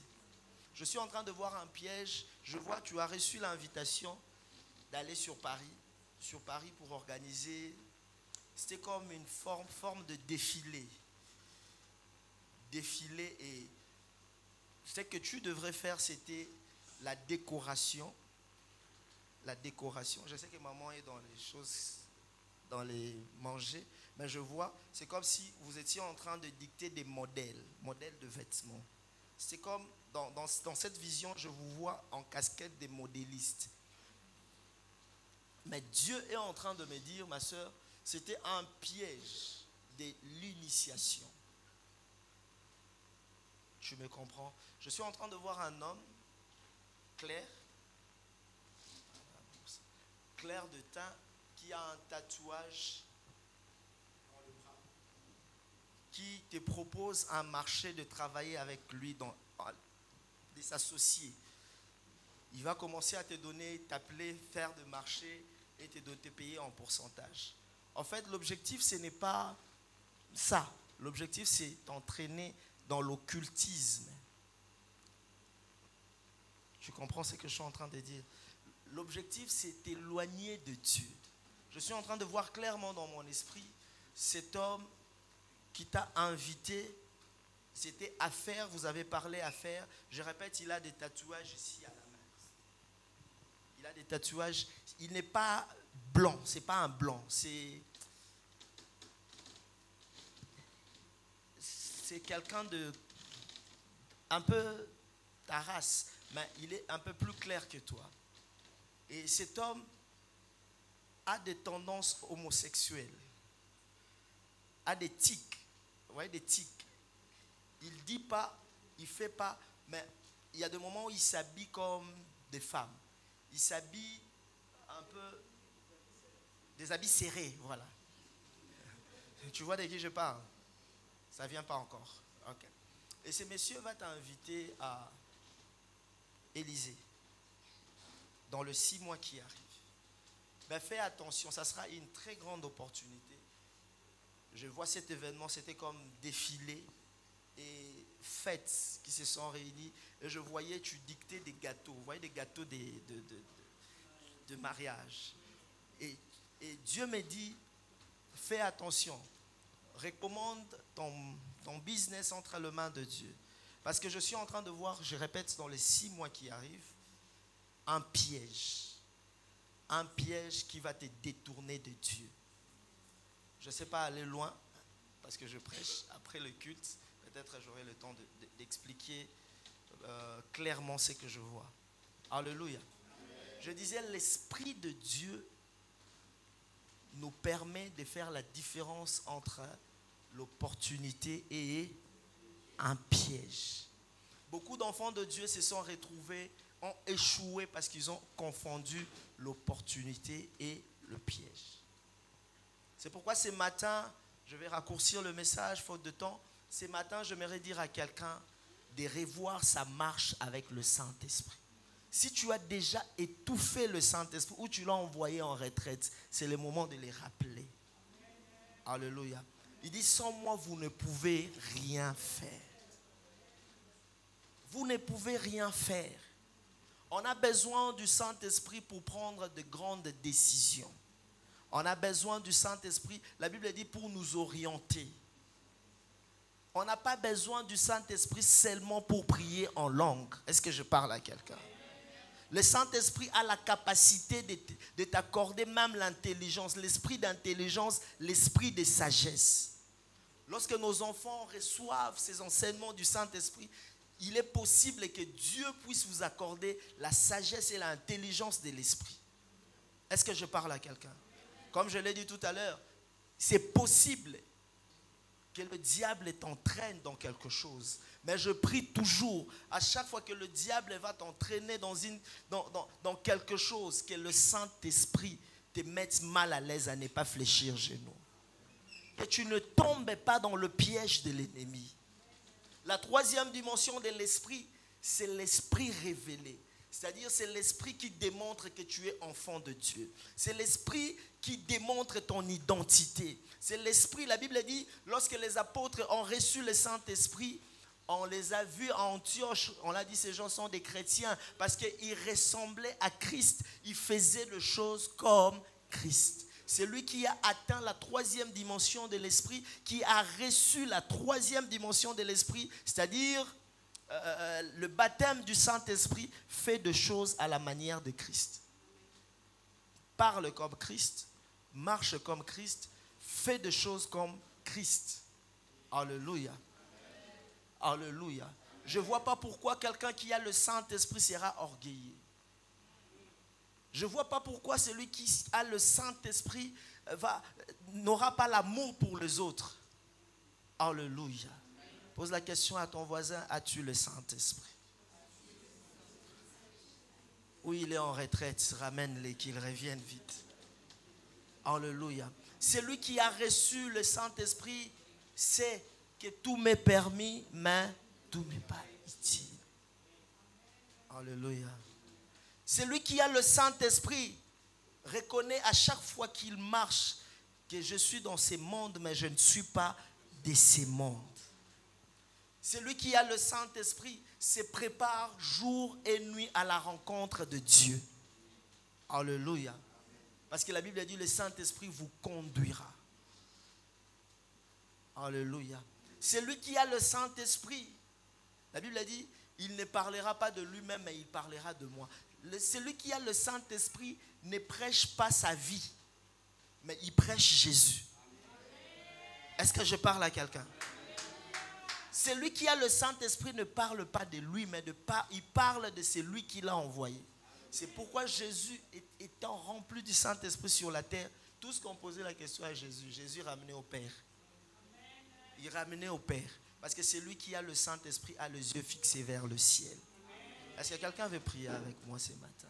C: Je suis en train de voir un piège. Je vois que tu as reçu l'invitation d'aller sur Paris pour organiser. C'était comme une forme de défilé. Et ce que tu devrais faire, c'était la décoration. La décoration. Je sais que maman est dans les choses, dans les manger, mais je vois, c'est comme si vous étiez en train de dicter des modèles de vêtements. C'est comme dans cette vision, je vous vois en casquette des modélistes. Mais Dieu est en train de me dire, ma soeur, c'était un piège de l'initiation. Tu me comprends? Je suis en train de voir un homme clair de teint, qui a un tatouage dans le bras, qui te propose un marché de travailler avec lui, de s'associer. Il va commencer à te donner, t'appeler, faire de marché et te payer en pourcentage. En fait, l'objectif, ce n'est pas ça. L'objectif, c'est t'entraîner dans l'occultisme. Tu comprends ce que je suis en train de dire? L'objectif, c'est t'éloigner de Dieu. Je suis en train de voir clairement dans mon esprit cet homme qui t'a invité. C'était affaire, vous avez parlé affaire. Je répète, il a des tatouages ici à la main. Il a des tatouages. Il n'est pas blanc, c'est pas un blanc. C'est quelqu'un de un peu ta race, mais il est un peu plus clair que toi. Et cet homme a des tendances homosexuelles, a des tics, vous voyez, des tics. Il ne dit pas, il ne fait pas, mais il y a des moments où il s'habille comme des femmes. Il s'habille un peu, des habits serrés, voilà. Tu vois de qui je parle? Ça ne vient pas encore. Okay. Et ce monsieur va t'inviter à Élysée dans le 6 mois qui arrive. Ben fais attention, ça sera une très grande opportunité. Je vois cet événement, c'était comme défilé et fêtes qui se sont réunies. Et je voyais, tu dictais des gâteaux. Vous voyez des gâteaux de mariage. Et Dieu me dit, fais attention. Recommande ton business entre les mains de Dieu. Parce que je suis en train de voir, je répète, dans les 6 mois qui arrivent, un piège. Un piège qui va te détourner de Dieu. Je ne sais pas aller loin, parce que je prêche après le culte. Peut-être j'aurai le temps d'expliquer clairement ce que je vois. Alléluia. Je disais, l'Esprit de Dieu nous permet de faire la différence entre l'opportunité et un piège. Beaucoup d'enfants de Dieu se sont retrouvés, ont échoué parce qu'ils ont confondu l'opportunité et le piège. C'est pourquoi ce matin, je vais raccourcir le message faute de temps. Ce matin, j'aimerais dire à quelqu'un de revoir sa marche avec le Saint-Esprit. Si tu as déjà étouffé le Saint-Esprit ou tu l'as envoyé en retraite, c'est le moment de les rappeler. Alléluia. Il dit, sans moi, vous ne pouvez rien faire. Vous ne pouvez rien faire. On a besoin du Saint-Esprit pour prendre de grandes décisions. On a besoin du Saint-Esprit, la Bible dit, pour nous orienter. On n'a pas besoin du Saint-Esprit seulement pour prier en langue. Est-ce que je parle à quelqu'un? Le Saint-Esprit a la capacité de t'accorder même l'intelligence, l'esprit d'intelligence, l'esprit de sagesse. Lorsque nos enfants reçoivent ces enseignements du Saint-Esprit, il est possible que Dieu puisse vous accorder la sagesse et l'intelligence de l'esprit. Est-ce que je parle à quelqu'un? Comme je l'ai dit tout à l'heure, c'est possible que le diable t'entraîne dans quelque chose. Mais je prie toujours, à chaque fois que le diable va t'entraîner dans quelque chose, que le Saint-Esprit te mette mal à l'aise à ne pas fléchir genou. Que tu ne tombes pas dans le piège de l'ennemi. La troisième dimension de l'esprit, c'est l'esprit révélé. C'est-à-dire, c'est l'esprit qui démontre que tu es enfant de Dieu. C'est l'esprit qui démontre ton identité. C'est l'esprit, la Bible dit, lorsque les apôtres ont reçu le Saint-Esprit, on les a vus à Antioche. On a dit, ces gens sont des chrétiens parce qu'ils ressemblaient à Christ. Ils faisaient les choses comme Christ. C'est lui qui a atteint la troisième dimension de l'esprit, qui a reçu la troisième dimension de l'esprit, c'est-à-dire le baptême du Saint-Esprit fait des choses à la manière de Christ. Parle comme Christ, marche comme Christ, fait des choses comme Christ. Alléluia. Alléluia. Je ne vois pas pourquoi quelqu'un qui a le Saint-Esprit sera orgueilleux. Je ne vois pas pourquoi celui qui a le Saint-Esprit n'aura pas l'amour pour les autres. Alléluia. Pose la question à ton voisin, as-tu le Saint-Esprit? Oui, il est en retraite, ramène-les, qu'il revienne vite. Alléluia. Celui qui a reçu le Saint-Esprit sait que tout m'est permis, mais tout n'est pas utile. Alléluia. Celui qui a le Saint-Esprit reconnaît à chaque fois qu'il marche que je suis dans ces mondes, mais je ne suis pas de ces mondes. Celui qui a le Saint-Esprit se prépare jour et nuit à la rencontre de Dieu. Alléluia. Parce que la Bible a dit, le Saint-Esprit vous conduira. Alléluia. Celui qui a le Saint-Esprit, la Bible a dit, il ne parlera pas de lui-même, mais il parlera de moi. Celui qui a le Saint-Esprit ne prêche pas sa vie, mais il prêche Jésus. Est-ce que je parle à quelqu'un? Celui qui a le Saint-Esprit ne parle pas de lui, mais il parle de celui qui l'a envoyé. C'est pourquoi Jésus, étant rempli du Saint-Esprit sur la terre, tous qui ont posé la question à Jésus, Jésus ramenait au Père. Il ramenait au Père. Parce que celui qui a le Saint-Esprit a les yeux fixés vers le ciel. Est-ce que quelqu'un veut prier avec moi ce matin?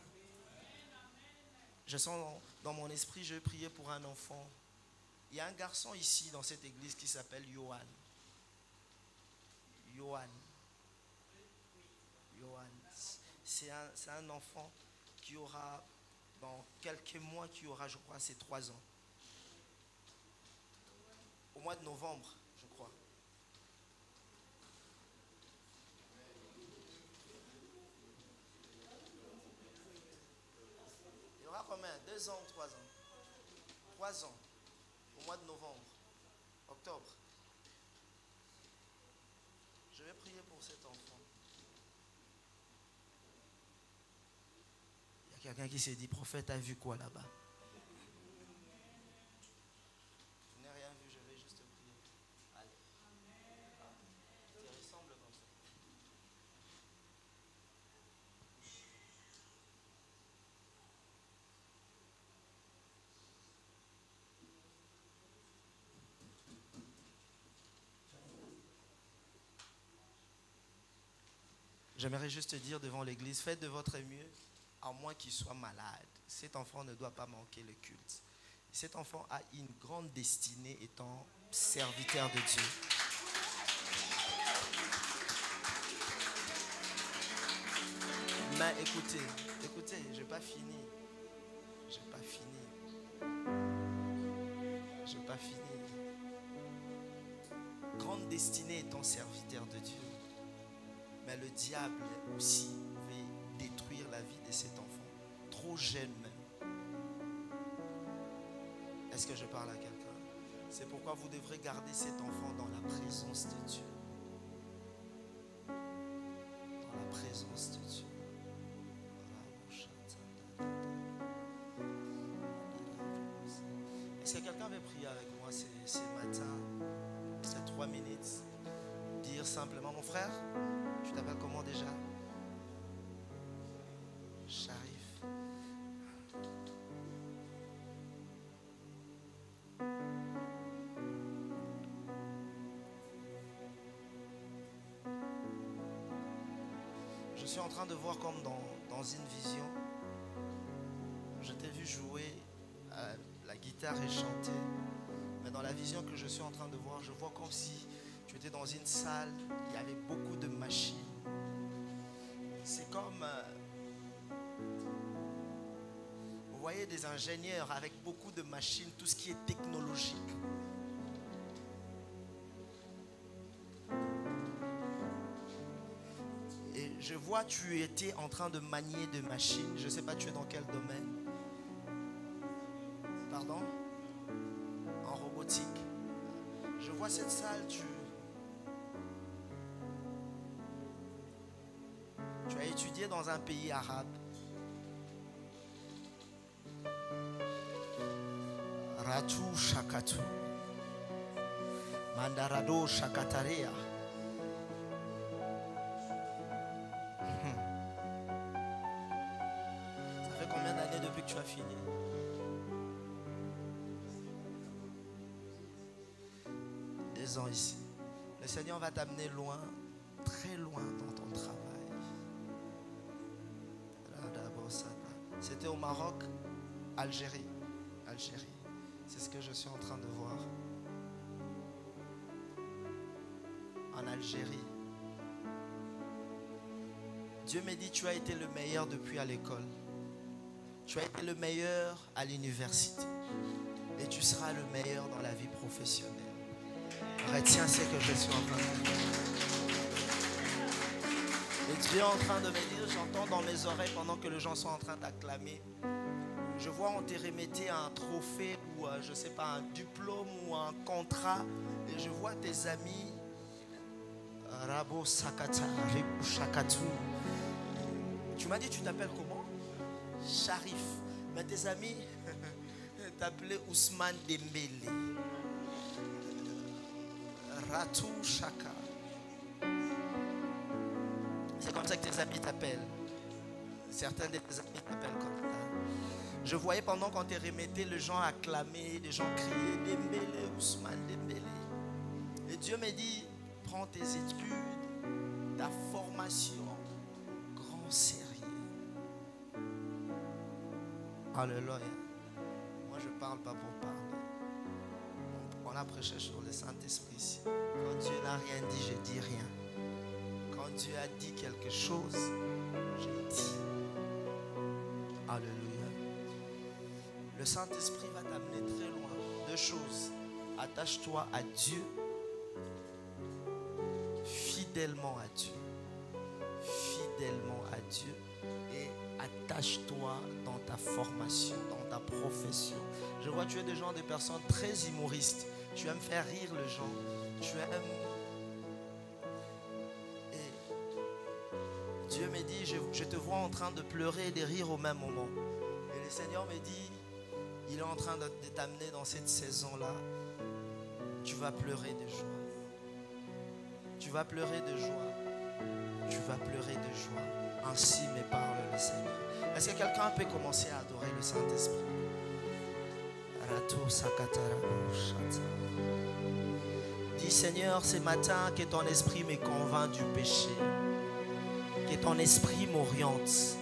C: Je sens dans mon esprit, je vais prier pour un enfant. Il y a un garçon ici dans cette église qui s'appelle Johan. Johan. C'est un enfant qui aura, dans quelques mois, qui aura, je crois, ses 3 ans. Au mois de novembre, je crois. Il aura combien? 2 ans ou 3 ans? 3 ans. Au mois de novembre. Octobre. Je vais prier pour cet enfant. Il y a quelqu'un qui s'est dit, prophète a vu quoi là-bas? Je n'ai rien vu, je vais juste prier. Allez. Tu te ressembles comme ça. J'aimerais juste dire devant l'église, faites de votre mieux, à moins qu'il soit malade. Cet enfant ne doit pas manquer le culte. Cet enfant a une grande destinée étant serviteur de Dieu. Mais écoutez, je n'ai pas fini. Je n'ai pas fini. Grande destinée étant serviteur de Dieu. Mais le diable aussi veut détruire la vie de cet enfant. Trop jeune même. Est-ce que je parle à quelqu'un? C'est pourquoi vous devrez garder cet enfant dans la présence de Dieu. Dans la présence de Dieu. Est-ce que quelqu'un veut prier avec moi ce matin? C'est 3 minutes. Dire simplement, mon frère, tu t'appelles comment déjà? Sharif. suis en train de voir comme dans une vision. Je t'ai vu jouer la guitare et chanter. Mais dans la vision que je suis en train de voir, je vois comme si tu étais dans une salle, il y avait beaucoup de machines. C'est comme... vous voyez des ingénieurs avec beaucoup de machines, tout ce qui est technologique. Et je vois tu étais en train de manier des machines. Je ne sais pas tu es dans quel domaine. Pardon? En robotique. Je vois cette salle, tu as étudié dans un pays arabe. Ratu Shakatu. Mandarado Shakataria. Ça fait combien d'années depuis que tu as fini? 2 ans ici. Le Seigneur va t'amener loin, très loin dans ton travail. C'était au Maroc, Algérie. C'est ce que je suis en train de voir. En Algérie. Dieu me dit, tu as été le meilleur depuis à l'école. Tu as été le meilleur à l'université. Et tu seras le meilleur dans la vie professionnelle. Retiens ce que je suis en train de dire. Et Dieu est en train de me dire, j'entends dans mes oreilles pendant que les gens sont en train d'acclamer. Je vois on t'est remetté un trophée ou je ne sais pas, un diplôme ou un contrat. Et je vois tes amis. Rabo Sakata, Ribu Shakatu. Tu m'as dit tu t'appelles comment? Sharif. Mais tes amis t'appelaient Ousmane Dembélé. Ratou Shaka. C'est comme ça que tes amis t'appellent. Certains de tes amis t'appellent comme ça. Je voyais pendant qu'on te remettait, les gens acclamaient, les gens criaient Dembélé, Ousmane Dembélé. Et Dieu me dit, prends tes études, ta formation, grand sérieux. Alléluia. Moi je parle pas pour parler. On a prêché sur le Saint-Esprit ici. Quand Dieu n'a rien dit, je dis rien. Quand Dieu a dit quelque chose, je dis. Alléluia. Le Saint-Esprit va t'amener très loin. 2 choses. Attache-toi à Dieu. Fidèlement à Dieu. Fidèlement à Dieu. Et attache-toi dans ta formation, dans ta profession. Je vois tu es des personnes très humoristes. Tu aimes faire rire les gens. Tu aimes... Et Dieu me dit, je te vois en train de pleurer et de rire au même moment. Et le Seigneur me dit, il est en train de t'amener dans cette saison-là. Tu vas pleurer de joie. Tu vas pleurer de joie. Tu vas pleurer de joie. Ainsi me parle le Seigneur. Est-ce que quelqu'un peut commencer à adorer le Saint-Esprit? Dis Seigneur, ce matin que ton esprit me convainc du péché. Que ton esprit m'oriente.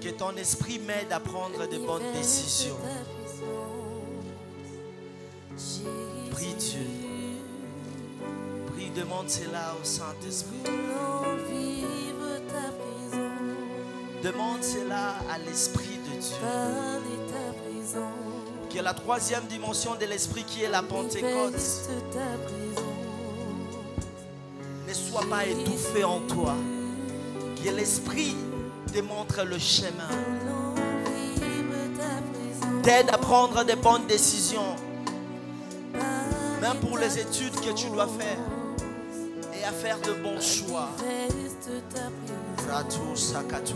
C: Que ton esprit m'aide à prendre de bonnes décisions. Prie Dieu. Prie, demande cela au Saint-Esprit. Demande cela à l'Esprit de Dieu. Que la 3e dimension de l'Esprit qui est la Pentecôte ne soit pas étouffée en toi. Que l'Esprit te montre le chemin. T'aide à prendre de bonnes décisions. Même pour les études que tu dois faire. Et à faire de bons choix. Ratou Sakatu.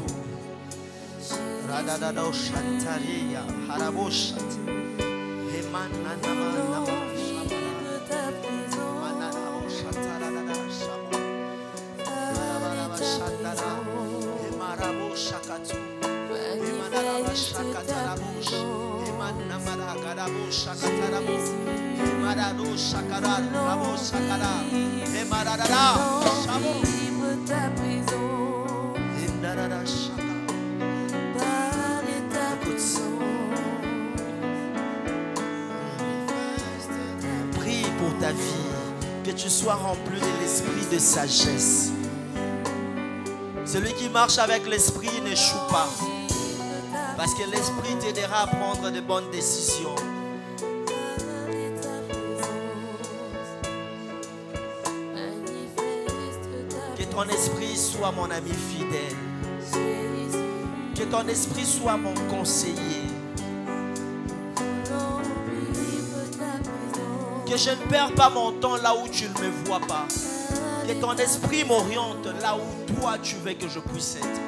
C: Radadado Shantaria. Haraboshat. Hemananama. Shakara, Rabo Shakara, Emarada, Shamo.
E: ta présence. Par ta puissance.
C: Prie pour ta vie, que tu sois rempli de l'esprit de sagesse. Celui qui marche avec l'esprit n'échoue pas. Parce que l'esprit t'aidera à prendre de bonnes décisions. Que ton esprit soit mon ami fidèle. Que ton esprit soit mon conseiller. Que je ne perds pas mon temps là où tu ne me vois pas. Que ton esprit m'oriente là où toi tu veux que je puisse être.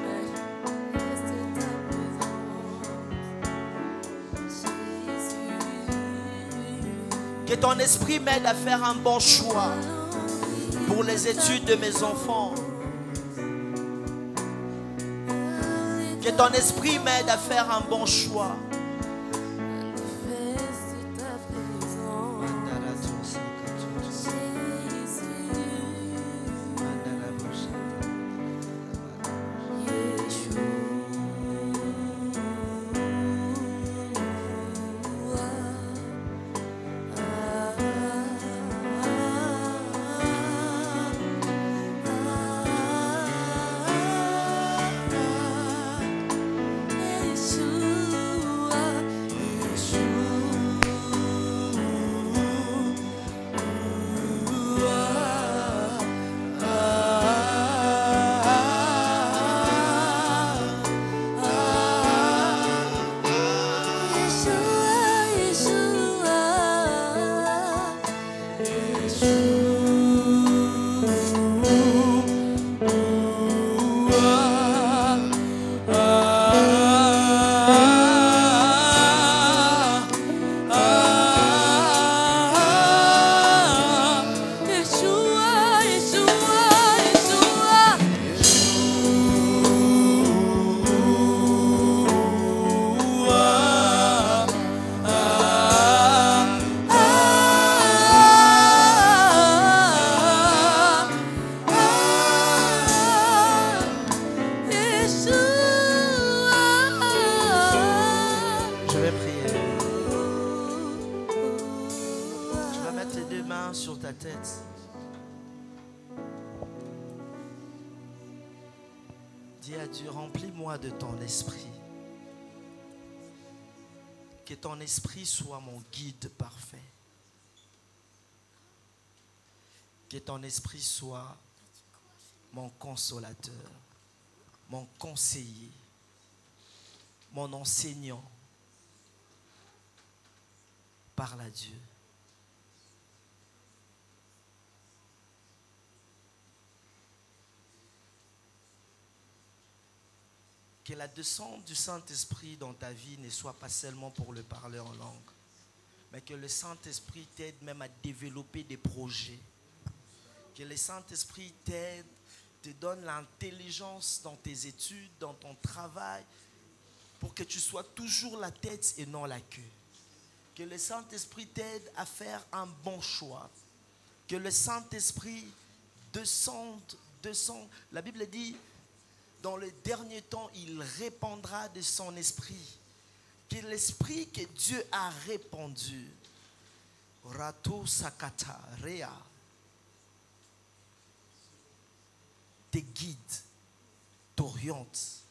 C: Que ton esprit m'aide à faire un bon choix pour les études de mes enfants. Que ton esprit m'aide à faire un bon choix. Dis à Dieu, remplis-moi de ton esprit. Que ton esprit soit mon guide parfait. Que ton esprit soit mon consolateur, mon conseiller, mon enseignant. Parle à Dieu. Que la descente du Saint-Esprit dans ta vie ne soit pas seulement pour le parler en langue, mais que le Saint-Esprit t'aide même à développer des projets. Que le Saint-Esprit t'aide, te donne l'intelligence dans tes études, dans ton travail, pour que tu sois toujours la tête et non la queue. Que le Saint-Esprit t'aide à faire un bon choix. Que le Saint-Esprit descende. La Bible dit, dans le dernier temps, il répandra de son esprit. Que l'esprit que Dieu a répandu, Rato Sakata, Rea, te guide, t'oriente,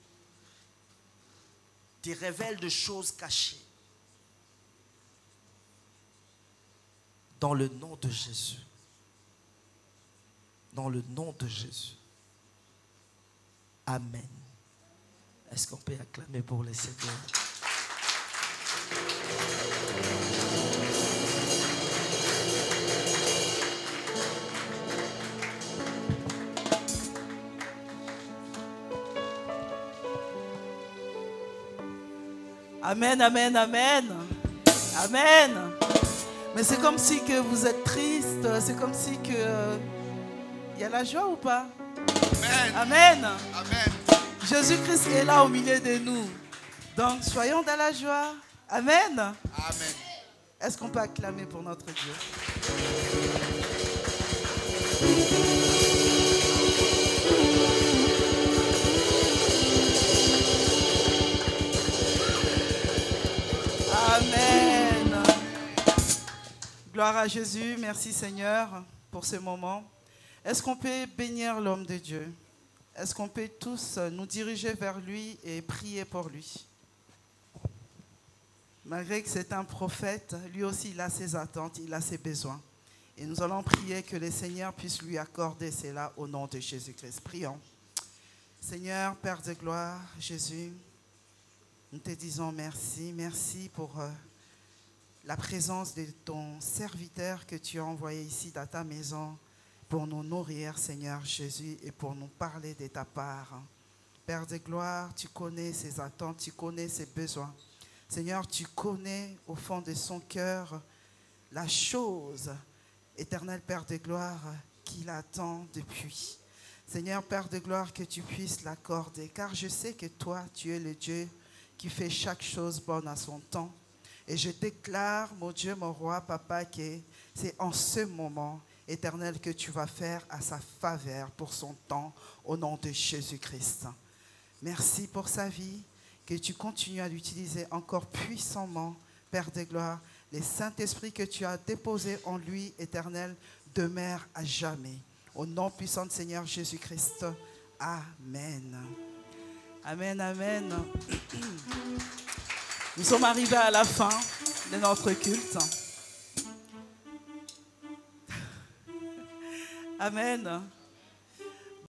C: te révèle de choses cachées. Dans le nom de Jésus. Dans le nom de Jésus. Amen. Est-ce qu'on peut acclamer pour le Seigneur?
A: Amen, amen, amen. Amen. Mais c'est comme si que vous êtes triste, c'est comme si que il y a la joie ou pas?
B: Amen.
A: Amen.
B: Amen.
A: Jésus-Christ est là au milieu de nous. Donc soyons dans la joie. Amen.
B: Amen.
A: Est-ce qu'on peut acclamer pour notre Dieu? Amen. Gloire à Jésus. Merci Seigneur pour ce moment. Est-ce qu'on peut bénir l'homme de Dieu? Est-ce qu'on peut tous nous diriger vers lui et prier pour lui? Malgré que c'est un prophète, lui aussi il a ses attentes, il a ses besoins. Et nous allons prier que le Seigneur puisse lui accorder cela au nom de Jésus-Christ. Prions. Seigneur, Père de gloire, Jésus, nous te disons merci. Merci pour la présence de ton serviteur que tu as envoyé ici dans ta maison pour nous nourrir, Seigneur Jésus, et pour nous parler de ta part. Père de gloire, tu connais ses attentes, tu connais ses besoins. Seigneur, tu connais au fond de son cœur la chose, éternel Père de gloire, qu'il attend depuis. Seigneur, Père de gloire, que tu puisses l'accorder, car je sais que toi, tu es le Dieu qui fait chaque chose bonne à son temps. Et je déclare, mon Dieu, mon roi, papa, que c'est en ce moment, éternel, que tu vas faire à sa faveur pour son temps, au nom de Jésus-Christ. Merci pour sa vie, que tu continues à l'utiliser encore puissamment, Père de gloire. Les Saint-Esprit que tu as déposé en lui, éternel, demeure à jamais. Au nom puissant de Seigneur Jésus-Christ. Amen. Amen, amen. Nous sommes arrivés à la fin de notre culte. Amen.